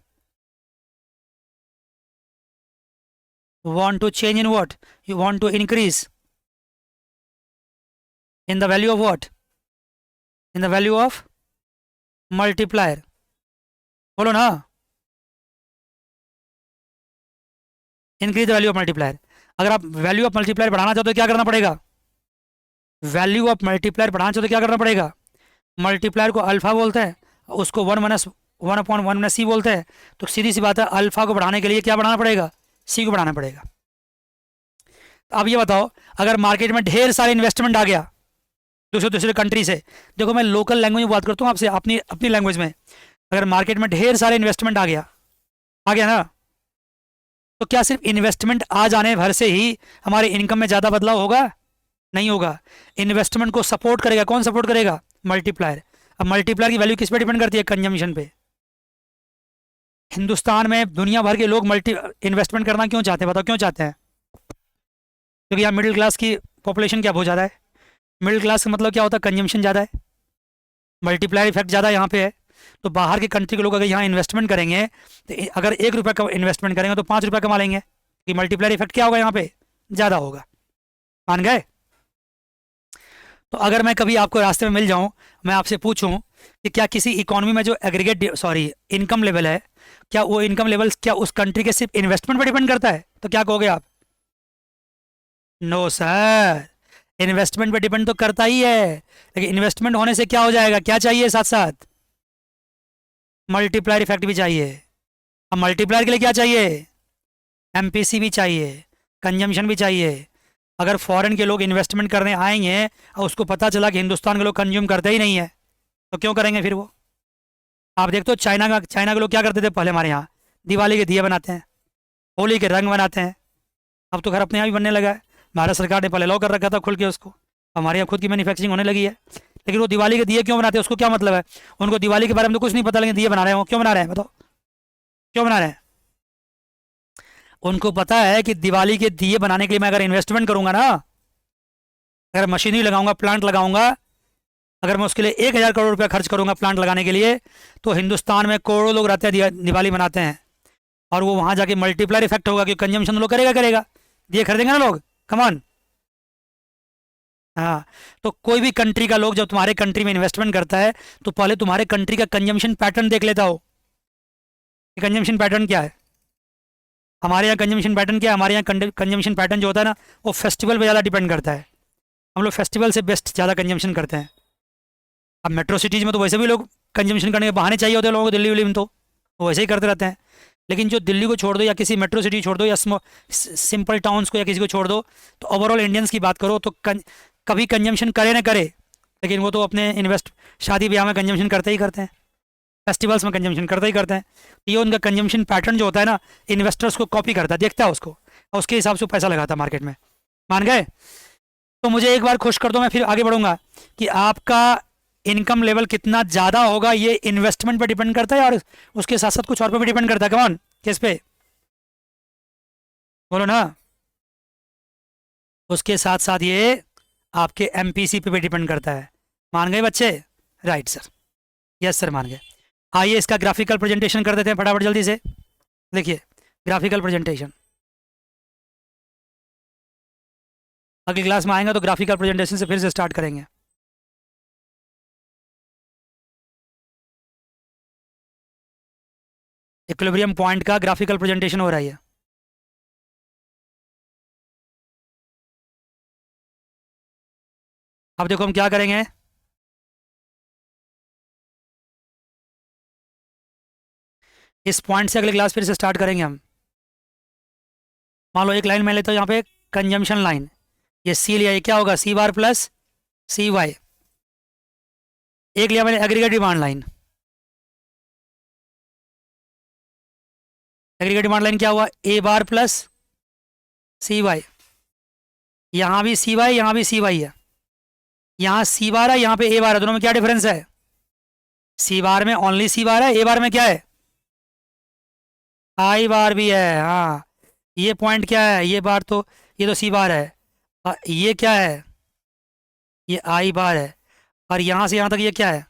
want to change in what, you want to increase in the value of what, in the value of multiplier, बोलो ना, increase the value of multiplier. अगर आप वैल्यू ऑफ मल्टीप्लायर बढ़ाना चाहते हो तो क्या करना पड़ेगा? वैल्यू ऑफ मल्टीप्लायर बढ़ाना चाहते हो तो क्या करना पड़ेगा? मल्टीप्लायर को अल्फा बोलते हैं, उसको 1/1/(1) बोलते हैं। तो सीधी सी बात है, अल्फा को बढ़ाने के लिए क्या बढ़ाना पड़ेगा? सी को बढ़ाना पड़ेगा। अब ये बताओ, अगर मार्केट में ढेर सारे इन्वेस्टमेंट आ गया दूसरे दूसरे कंट्री से, देखो मैं लोकल लैंग्वेज में बात करता हूँ आपसे, अपनी अपनी लैंग्वेज में, अगर मार्केट में ढेर सारे इन्वेस्टमेंट आ गया ना, तो क्या सिर्फ इन्वेस्टमेंट आ जाने भर से ही हमारे इनकम में ज़्यादा बदलाव होगा? नहीं होगा। इन्वेस्टमेंट को सपोर्ट करेगा कौन? सपोर्ट करेगा मल्टीप्लायर। अब मल्टीप्लायर की वैल्यू किस पे डिपेंड करती है? कंजम्पशन पे। हिंदुस्तान में दुनिया भर के लोग इन्वेस्टमेंट करना क्यों चाहते हैं? बताओ क्यों चाहते हैं? क्योंकि यहाँ मिडिल क्लास की पॉपुलेशन क्या बहुत ज़्यादा है। मिडिल क्लास का मतलब क्या होता है? कंजम्पशन ज़्यादा है, मल्टीप्लायर इफेक्ट ज़्यादा यहाँ पे है। तो बाहर के कंट्री के लोग अगर यहाँ इन्वेस्टमेंट करेंगे, तो अगर 1 रुपये का इन्वेस्टमेंट करेंगे तो 5 रुपये कमा लेंगे, कि मल्टीप्लायर इफेक्ट क्या होगा यहाँ पे? ज़्यादा होगा। मान गए? तो अगर मैं कभी आपको रास्ते में मिल जाऊँ, मैं आपसे पूछूँ कि क्या किसी इकोनॉमी में जो एग्रीगेट इनकम लेवल है, क्या वो इनकम लेवल क्या उस कंट्री के सिर्फ इन्वेस्टमेंट पर डिपेंड करता है? तो क्या कहोगे आप? नो सर, इन्वेस्टमेंट पे डिपेंड तो करता ही है, लेकिन इन्वेस्टमेंट होने से क्या हो जाएगा? क्या चाहिए साथ साथ? मल्टीप्लायर इफेक्ट भी चाहिए। अब मल्टीप्लायर के लिए क्या चाहिए? एमपीसी भी चाहिए, कंजम्पशन भी चाहिए। अगर फॉरेन के लोग इन्वेस्टमेंट करने आएंगे और उसको पता चला कि हिंदुस्तान के लोग कंज्यूम करते ही नहीं है, तो क्यों करेंगे फिर वो? आप देखते हो चाइना के लोग क्या करते थे पहले? हमारे यहाँ दिवाली के दिए बनाते हैं, होली के रंग बनाते हैं। अब तो घर अपने यहाँ भी बनने लगा है। भारत सरकार ने पहले लॉ कर रखा था खुल के उसको, हमारे यहाँ खुद की मैन्युफैक्चरिंग होने लगी है। लेकिन वो दिवाली के दिए क्यों बनाते हैं? उसको क्या मतलब है? उनको दिवाली के बारे में तो कुछ नहीं पता, लेकिन दिए बना रहे हैं। वो क्यों बना रहे हैं? बताओ क्यों बना रहे हैं? उनको पता है कि दिवाली के दिए बनाने के लिए मैं अगर इन्वेस्टमेंट करूंगा ना, अगर मशीनरी लगाऊंगा, प्लांट लगाऊंगा, अगर मैं उसके लिए 1,000 करोड़ रुपया खर्च करूंगा प्लांट लगाने के लिए, तो हिंदुस्तान में करोड़ों लोग रहते हैं, दिवाली मनाते हैं, और वो वहां जाके मल्टीप्लायर इफेक्ट होगा, क्योंकि कंजम्पशन लोग करेगा, दिए खरीदेंगे ना लोग। कमान। हाँ, तो कोई भी कंट्री का लोग जब तुम्हारे कंट्री में इन्वेस्टमेंट करता है, तो पहले तुम्हारे कंट्री का कंजम्पशन पैटर्न देख लेता हो। कंजम्पशन पैटर्न क्या है? हमारे यहाँ कंजम्पशन पैटर्न क्या है? हमारे यहाँ कंजम्पशन पैटर्न जो होता है ना, वो फेस्टिवल पे ज़्यादा डिपेंड करता है। हम लोग फेस्टिवल से बेस्ट ज़्यादा कंजम्पशन करते हैं। अब मेट्रो सिटीज़ में तो वैसे भी लोग कंजम्पशन करने के बहाने चाहिए होते हैं लोगों को, दिल्ली विल्ली में तो वो वैसे ही करते रहते हैं। लेकिन जो दिल्ली को छोड़ दो, या किसी मेट्रो सिटी छोड़ दो, या सिंपल टाउन्स को या किसी को छोड़ दो, तो ओवरऑल इंडियंस की बात करो तो कभी कंजम्पशन करे ना करे, लेकिन वो तो अपने शादी ब्याह में कंजम्पशन करते ही करते हैं, फेस्टिवल्स में कंजम्पशन करते ही करते हैं। ये उनका कंजम्पशन पैटर्न जो होता है ना, इन्वेस्टर्स को कॉपी करता है, देखता है उसको, और उसके हिसाब से पैसा लगाता है मार्केट में। मान गए? तो मुझे एक बार खुश कर दो, मैं फिर आगे बढ़ूंगा, कि आपका इनकम लेवल कितना ज़्यादा होगा ये इन्वेस्टमेंट पे डिपेंड करता है, और उसके साथ साथ कुछ और पे भी डिपेंड करता है। कौन? किस पे? बोलो ना। उसके साथ साथ ये आपके एमपीसी पे भी डिपेंड करता है। मान गए बच्चे? राइट सर, यस सर, मान गए। आइए इसका ग्राफिकल प्रेजेंटेशन कर देते हैं फटाफट जल्दी से। देखिए ग्राफिकल प्रेजेंटेशन, अगली क्लास में आएंगे तो ग्राफिकल प्रेजेंटेशन से फिर से स्टार्ट करेंगे। इक्विलिब्रियम पॉइंट का ग्राफिकल प्रेजेंटेशन हो रहा है। अब देखो हम क्या करेंगे, इस पॉइंट से अगली क्लास फिर से स्टार्ट करेंगे हम। मान लो एक लाइन मैं लेता हूँ यहाँ पे, कंजम्पशन लाइन, ये सी लिया, ये क्या होगा, सी बार प्लस सी वाई। एक लिया मैंने aggregate demand line, aggregate demand line क्या हुआ, ए बार प्लस सी वाई। यहाँ भी सी वाई, यहाँ भी सी वाई है, यहाँ सी बार है, यहाँ पे ए बार है, दोनों में क्या डिफरेंस है, सी बार में ओनली सी बार है, ए बार में क्या है, आई बार भी है। हाँ, ये पॉइंट क्या है, ये बार तो, ये तो सी बार है, और ये क्या है, ये आई बार है, और यहाँ से यहाँ तक ये क्या है,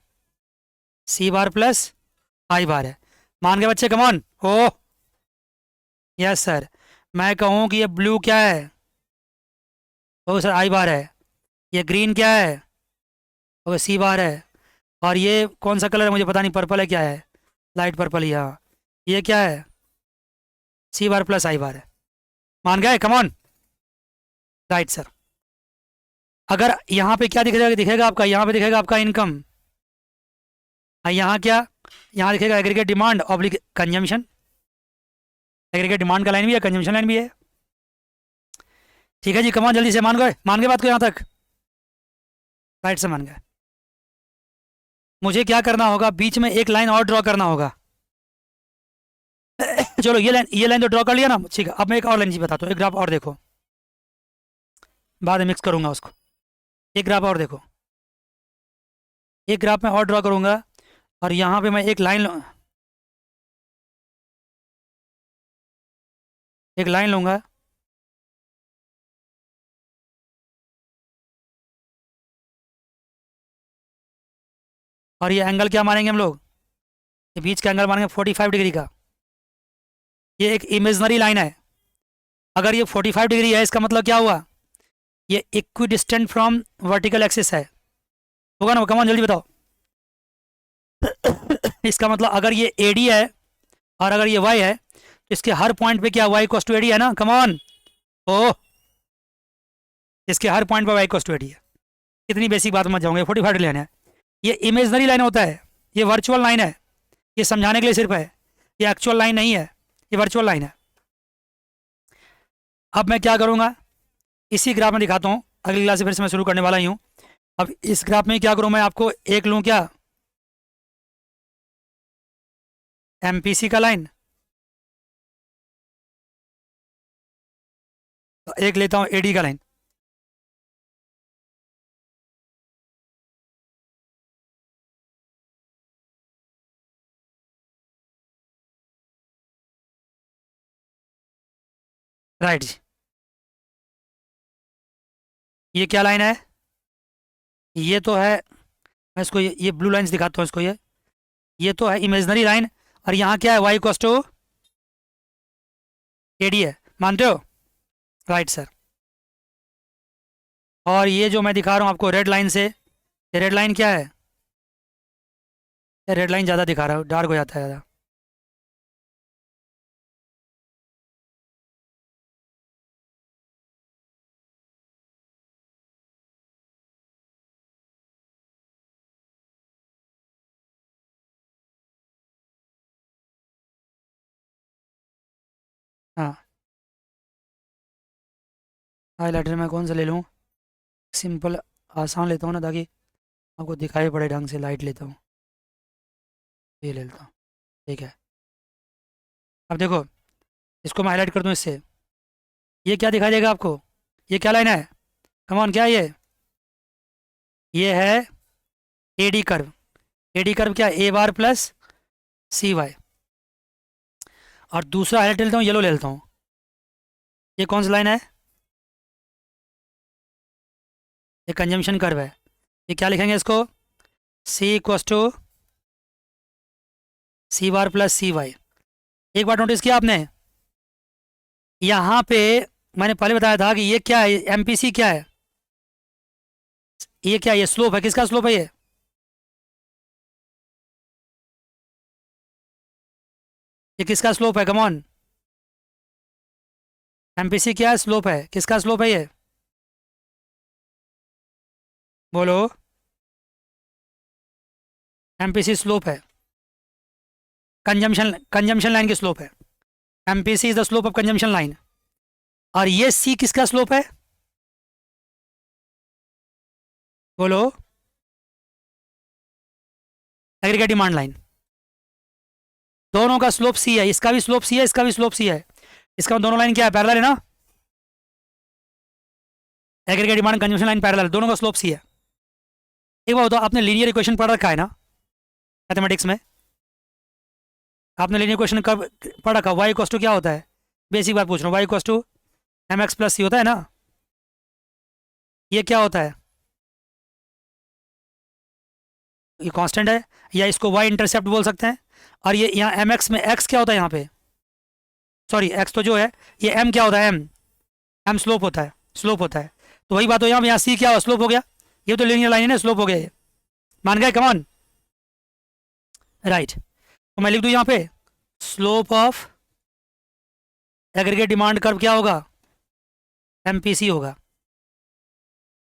सी बार प्लस आई बार है। मान गए बच्चे, कमॉन। ओ यस सर, मैं कहूँ कि ये ब्लू क्या है, ओ सर आई बार है, ये ग्रीन क्या है, ओ सी बार है, और ये कौन सा कलर है मुझे पता नहीं, पर्पल है क्या है, लाइट पर्पल ही, हाँ ये क्या है, सी बार प्लस आई बार है। मान गए, कमॉन, राइट सर। अगर यहाँ पे क्या दिखेगा, दिखेगा आपका, यहाँ पे दिखेगा आपका इनकम, यहाँ क्या, यहाँ दिखेगा aggregate demand oblique consumption, aggregate demand का लाइन भी है, कंजम्पशन लाइन भी है। ठीक है जी, कमान जल्दी से, मान गए बात को यहाँ तक, राइट से मान गए। मुझे क्या करना होगा, बीच में एक लाइन और ड्रॉ करना होगा। चलो ये लाइन तो ड्रॉ कर लिया ना, ठीक है। अब मैं एक और लाइन जी बताता हूँ, एक ग्राफ और देखो, बाद में मिक्स करूंगा उसको। एक ग्राफ और देखो, एक ग्राफ में और ड्रॉ करूंगा, और यहाँ पे मैं एक लाइन लूंगा, और ये एंगल क्या मानेंगे हम लोग, ये बीच का एंगल मानेंगे 45 डिग्री का। ये एक इमेजनरी लाइन है, अगर ये 45 डिग्री है, इसका मतलब क्या हुआ, ये इक्विडिस्टेंट फ्रॉम वर्टिकल एक्सिस है, होगा ना, कमान जल्दी बताओ। इसका मतलब अगर ये AD है और अगर ये Y है, तो इसके हर पॉइंट पे क्या Y इक्वल टू AD है ना, कमान। ओ इसके हर पॉइंट पर Y इक्वल टू AD है। इतनी बेसिक बात मत जाऊंगे, 45 डिग्री लाइन है, ये इमेजनरी लाइन होता है, ये वर्चुअल लाइन है, ये समझाने के लिए सिर्फ है, ये एक्चुअल लाइन नहीं है, ये वर्चुअल लाइन है। अब मैं क्या करूँगा, इसी ग्राफ में दिखाता हूँ, अगली क्लास से फिर से मैं शुरू करने वाला ही हूँ। अब इस ग्राफ में क्या करूँ, मैं आपको एक लूँ क्या, MPC का लाइन, तो एक लेता हूँ AD का लाइन। राइट जी, ये क्या लाइन है, ये तो है, मैं इसको ये ब्लू लाइन्स दिखाता हूँ इसको, ये तो है इमेजनरी लाइन, और यहाँ क्या है, Y इक्वल टू AD है, मानते हो, राइट सर। और ये जो मैं दिखा रहा हूँ आपको रेड लाइन से, ये रेड लाइन क्या है, ये रेड लाइन ज़्यादा दिखा रहा हूँ, डार्क हो जाता है ज़्यादा। हाँ, हाईलाइटर मैं कौन सा ले लूँ, सिंपल आसान लेता हूँ ना, ताकि आपको दिखाई पड़े ढंग से, लाइट लेता हूँ, ये ले लेता हूँ, ठीक है। अब देखो, इसको मैं हाईलाइट कर दूँ इससे, ये क्या दिखाई देगा आपको, ये क्या लाइन है, कम ऑन, क्या है ये है AD कर्व, AD कर्व क्या, A बार प्लस CY। और दूसरा हाईलाइट लेता हूँ, येलो ले लेता हूँ, ये कौन सी लाइन है, ये कंजम्पशन कर्व है, ये क्या लिखेंगे इसको, C equals to C bar plus CY। एक बार नोटिस किया आपने, यहाँ पे मैंने पहले बताया था कि ये क्या है, MPC क्या है, ये क्या, ये स्लोप है, किसका स्लोप है ये किसका स्लोप है, कम ऑन। एमपीसी क्या है, स्लोप है, किसका स्लोप है ये, बोलो। एमपीसी स्लोप है, कंजम्पशन लाइन की स्लोप है। MPC is the slope of consumption line. और ये सी किसका स्लोप है, बोलो, एग्रीगेट डिमांड लाइन। दोनों का स्लोप सी है, इसका भी स्लोप सी है, इसका भी स्लोप सी है। इसका दोनों लाइन क्या है, पैरेलल है ना। Aggregate demand consumption line parallel, दोनों का स्लोप सी है। एक बात बताओ, आपने लीनियर इक्वेशन पढ़ रखा है ना मैथमेटिक्स में, आपने लीनियर इक्वेशन कब पढ़ रखा, वाई इक्वल्स टू क्या होता है, बेसिक बात पूछ रहा हूँ, Y equals to M X plus C होता है ना। ये क्या होता है, ये कांस्टेंट है, या इसको वाई इंटरसेप्ट बोल सकते हैं। और ये यहाँ एम एक्स में एक्स क्या होता है यहाँ पे, सॉरी एक्स तो जो है, ये एम क्या होता है, एम एम स्लोप होता है, स्लोप होता है। तो वही बात हो, यहाँ सी क्या हो, स्लोप हो गया। ये तो लीनियर लाइन है ना, स्लोप हो गया ये, मान गए, कमान, राइट। तो मैं लिख दूँ यहाँ पे slope of aggregate demand curve क्या होगा, एमपीसी होगा।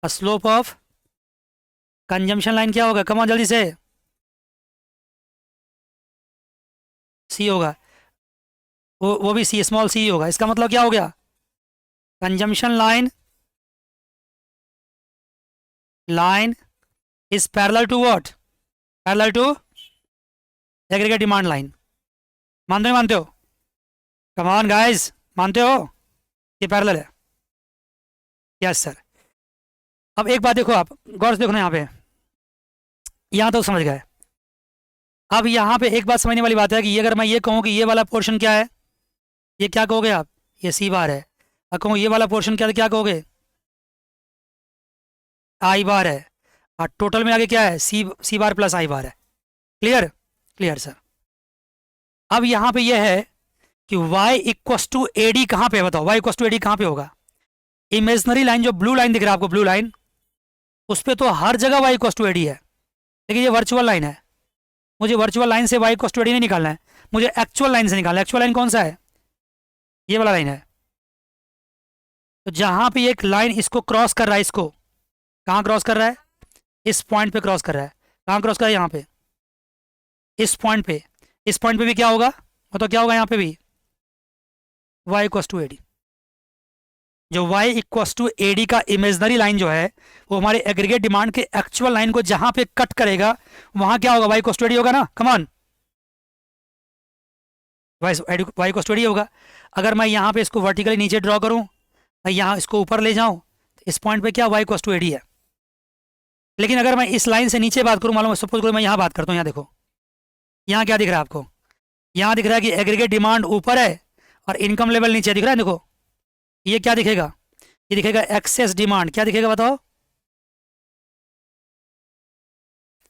और स्लोप ऑफ कंजम्पशन लाइन क्या होगा, कमान जल्दी से, सी होगा। वो भी सी, स्मॉल सी होगा। इसका मतलब क्या हो गया, consumption line is parallel to what, parallel to aggregate demand line. मानते हो, मानते हो, कम ऑन गाइस, मानते हो ये पैरेलल है, यस सर। अब एक बात देखो, आप गौर से देखो ना, यहाँ पे, यहाँ तो समझ गए। अब यहाँ पे एक बात समझने वाली बात है कि ये अगर मैं ये कहूँ कि ये वाला पोर्शन क्या है, ये क्या कहोगे आप, ये सी बार है। और कहूँ ये वाला पोर्शन क्या, क्या कहोगे, आई बार है। और टोटल में आगे क्या है, सी बार प्लस आई बार है। Clear, clear sir. अब यहाँ पे ये है कि y equals to A D कहाँ पे है, बताओ y equals to A D कहाँ पे होगा। इमेजनरी लाइन जो ब्लू लाइन दिख रहा है आपको, ब्लू लाइन, उस पर तो हर जगह y equals to A D है, लेकिन ये वर्चुअल लाइन है। मुझे वर्चुअल लाइन से y equals to A D नहीं निकालना है, मुझे एक्चुअल लाइन से निकालना है। एक्चुअल लाइन कौन सा है, ये वाला लाइन है। तो जहाँ पे एक लाइन इसको क्रॉस कर रहा है, इसको कहाँ क्रॉस कर रहा है, इस पॉइंट पे क्रॉस कर रहा है। कहाँ क्रॉस कर रहा है, यहाँ पे, इस पॉइंट पे। इस पॉइंट पे भी क्या होगा, मतलब क्या होगा यहाँ पे भी, y equals to A D. जो y equals to A D का इमेजनरी लाइन जो है, वो हमारे एग्रीगेट डिमांड के एक्चुअल लाइन को जहां पे कट करेगा, वहां क्या होगा, y equals to A D होगा ना, come on, y equals to A D होगा। अगर मैं यहाँ पे इसको वर्टिकली नीचे ड्रॉ करूँ, मैं यहाँ इसको ऊपर ले जाऊँ, तो इस पॉइंट पे क्या y equals to A D है। लेकिन अगर मैं इस लाइन से नीचे बात करूँ, मालूम सपोज करूँ मैं यहाँ बात करता हूँ, यहाँ देखो, यहाँ क्या दिख रहा है आपको, यहाँ दिख रहा है कि एग्रीगेट डिमांड ऊपर है और इनकम लेवल नीचे दिख रहा है। देखो ये क्या दिखेगा, ये दिखेगा एक्सेस डिमांड। क्या दिखेगा बताओ,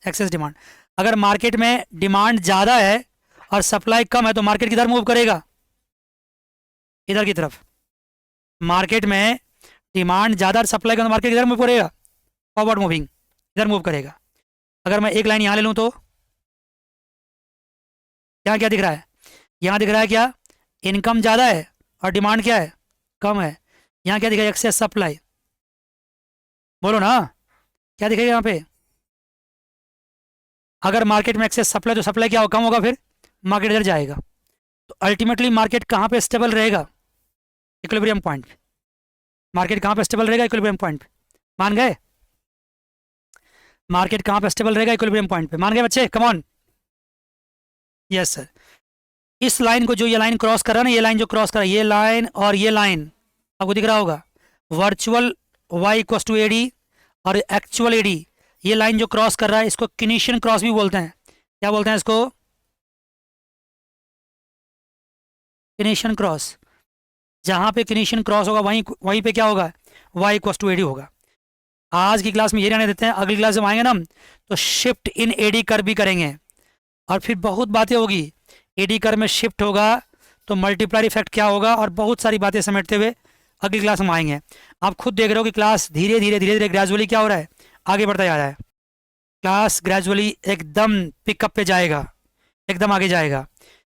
एक्सेस डिमांड। अगर मार्केट में डिमांड ज़्यादा है और सप्लाई कम है, तो मार्केट किधर मूव करेगा, इधर की तरफ। मार्केट में डिमांड ज़्यादा और सप्लाई कम, तो मार्केट किधर मूव करेगा, फॉरवर्ड मूविंग, इधर मूव करेगा। अगर मैं एक लाइन यहाँ ले लूँ, तो यहाँ क्या दिख रहा है, यहाँ दिख रहा है क्या, इनकम ज़्यादा है और डिमांड क्या है, कम है। यहाँ क्या दिखेगा, एक्सेस सप्लाई। बोलो ना, क्या दिखेगा यहाँ पे, अगर मार्केट में एक्सेस सप्लाई, तो सप्लाई क्या हो, कम होगा, फिर मार्केट इधर जाएगा। तो अल्टीमेटली मार्केट कहाँ पे स्टेबल रहेगा, इक्विलिब्रियम पॉइंट पे। मार्केट कहाँ पे स्टेबल रहेगा, इक्विलिब्रियम पॉइंट पे। मान गए, मार्केट कहाँ पे स्टेबल रहेगा, इक्विलिब्रियम पॉइंट पे। मान गए बच्चे, कम ऑन, यस सर। इस लाइन को, जो ये लाइन क्रॉस कर रहा है ना, ये लाइन जो क्रॉस कर रहा है, ये लाइन और ये लाइन आपको दिख रहा होगा, virtual y equals to A D और एक्चुअल ए डी। ये लाइन जो क्रॉस कर रहा है, इसको किनेशियन क्रॉस भी बोलते हैं। क्या बोलते हैं इसको, किनेशियन क्रॉस। जहाँ पे किनेशियन क्रॉस होगा, वहीं वहीं पे क्या होगा, y equals to A D होगा। आज की क्लास में ये रहने देते हैं, अगली क्लास में आएंगे ना, तो शिफ्ट इन ए डी कर भी करेंगे, और फिर बहुत बातें होगी। एडी कर में शिफ्ट होगा तो मल्टीप्लाई इफेक्ट क्या होगा, और बहुत सारी बातें समेटते हुए अगली क्लास में आएंगे। आप खुद देख रहे हो कि क्लास धीरे धीरे धीरे धीरे ग्रेजुअली क्या हो रहा है, आगे बढ़ता जा रहा है। क्लास ग्रेजुअली एकदम पिकअप पे जाएगा, एकदम आगे जाएगा।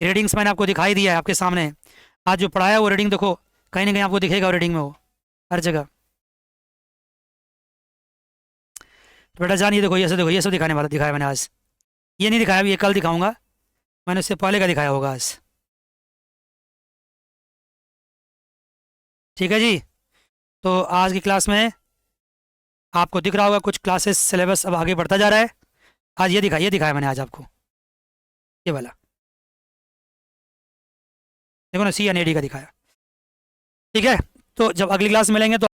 रीडिंग्स मैंने आपको दिखाई दिया है आपके सामने। आज जो पढ़ाया वो रीडिंग देखो, कहीं ना कहीं आपको दिखेगा रीडिंग में वो, हर जगह। तो बेटा जान, ये देखो, ये सब दिखाने वाला दिखाया मैंने आज। ये नहीं दिखाया अभी, ये कल दिखाऊंगा। मैंने उससे पहले का दिखाया होगा आज। ठीक है जी। तो आज की क्लास में आपको दिख रहा होगा कुछ क्लासेस सिलेबस अब आगे बढ़ता जा रहा है। आज ये दिखाया मैंने आज आपको, ये वाला देखो ना, सी एन ए डी का दिखाया। ठीक है, तो जब अगली क्लास मिलेंगे तो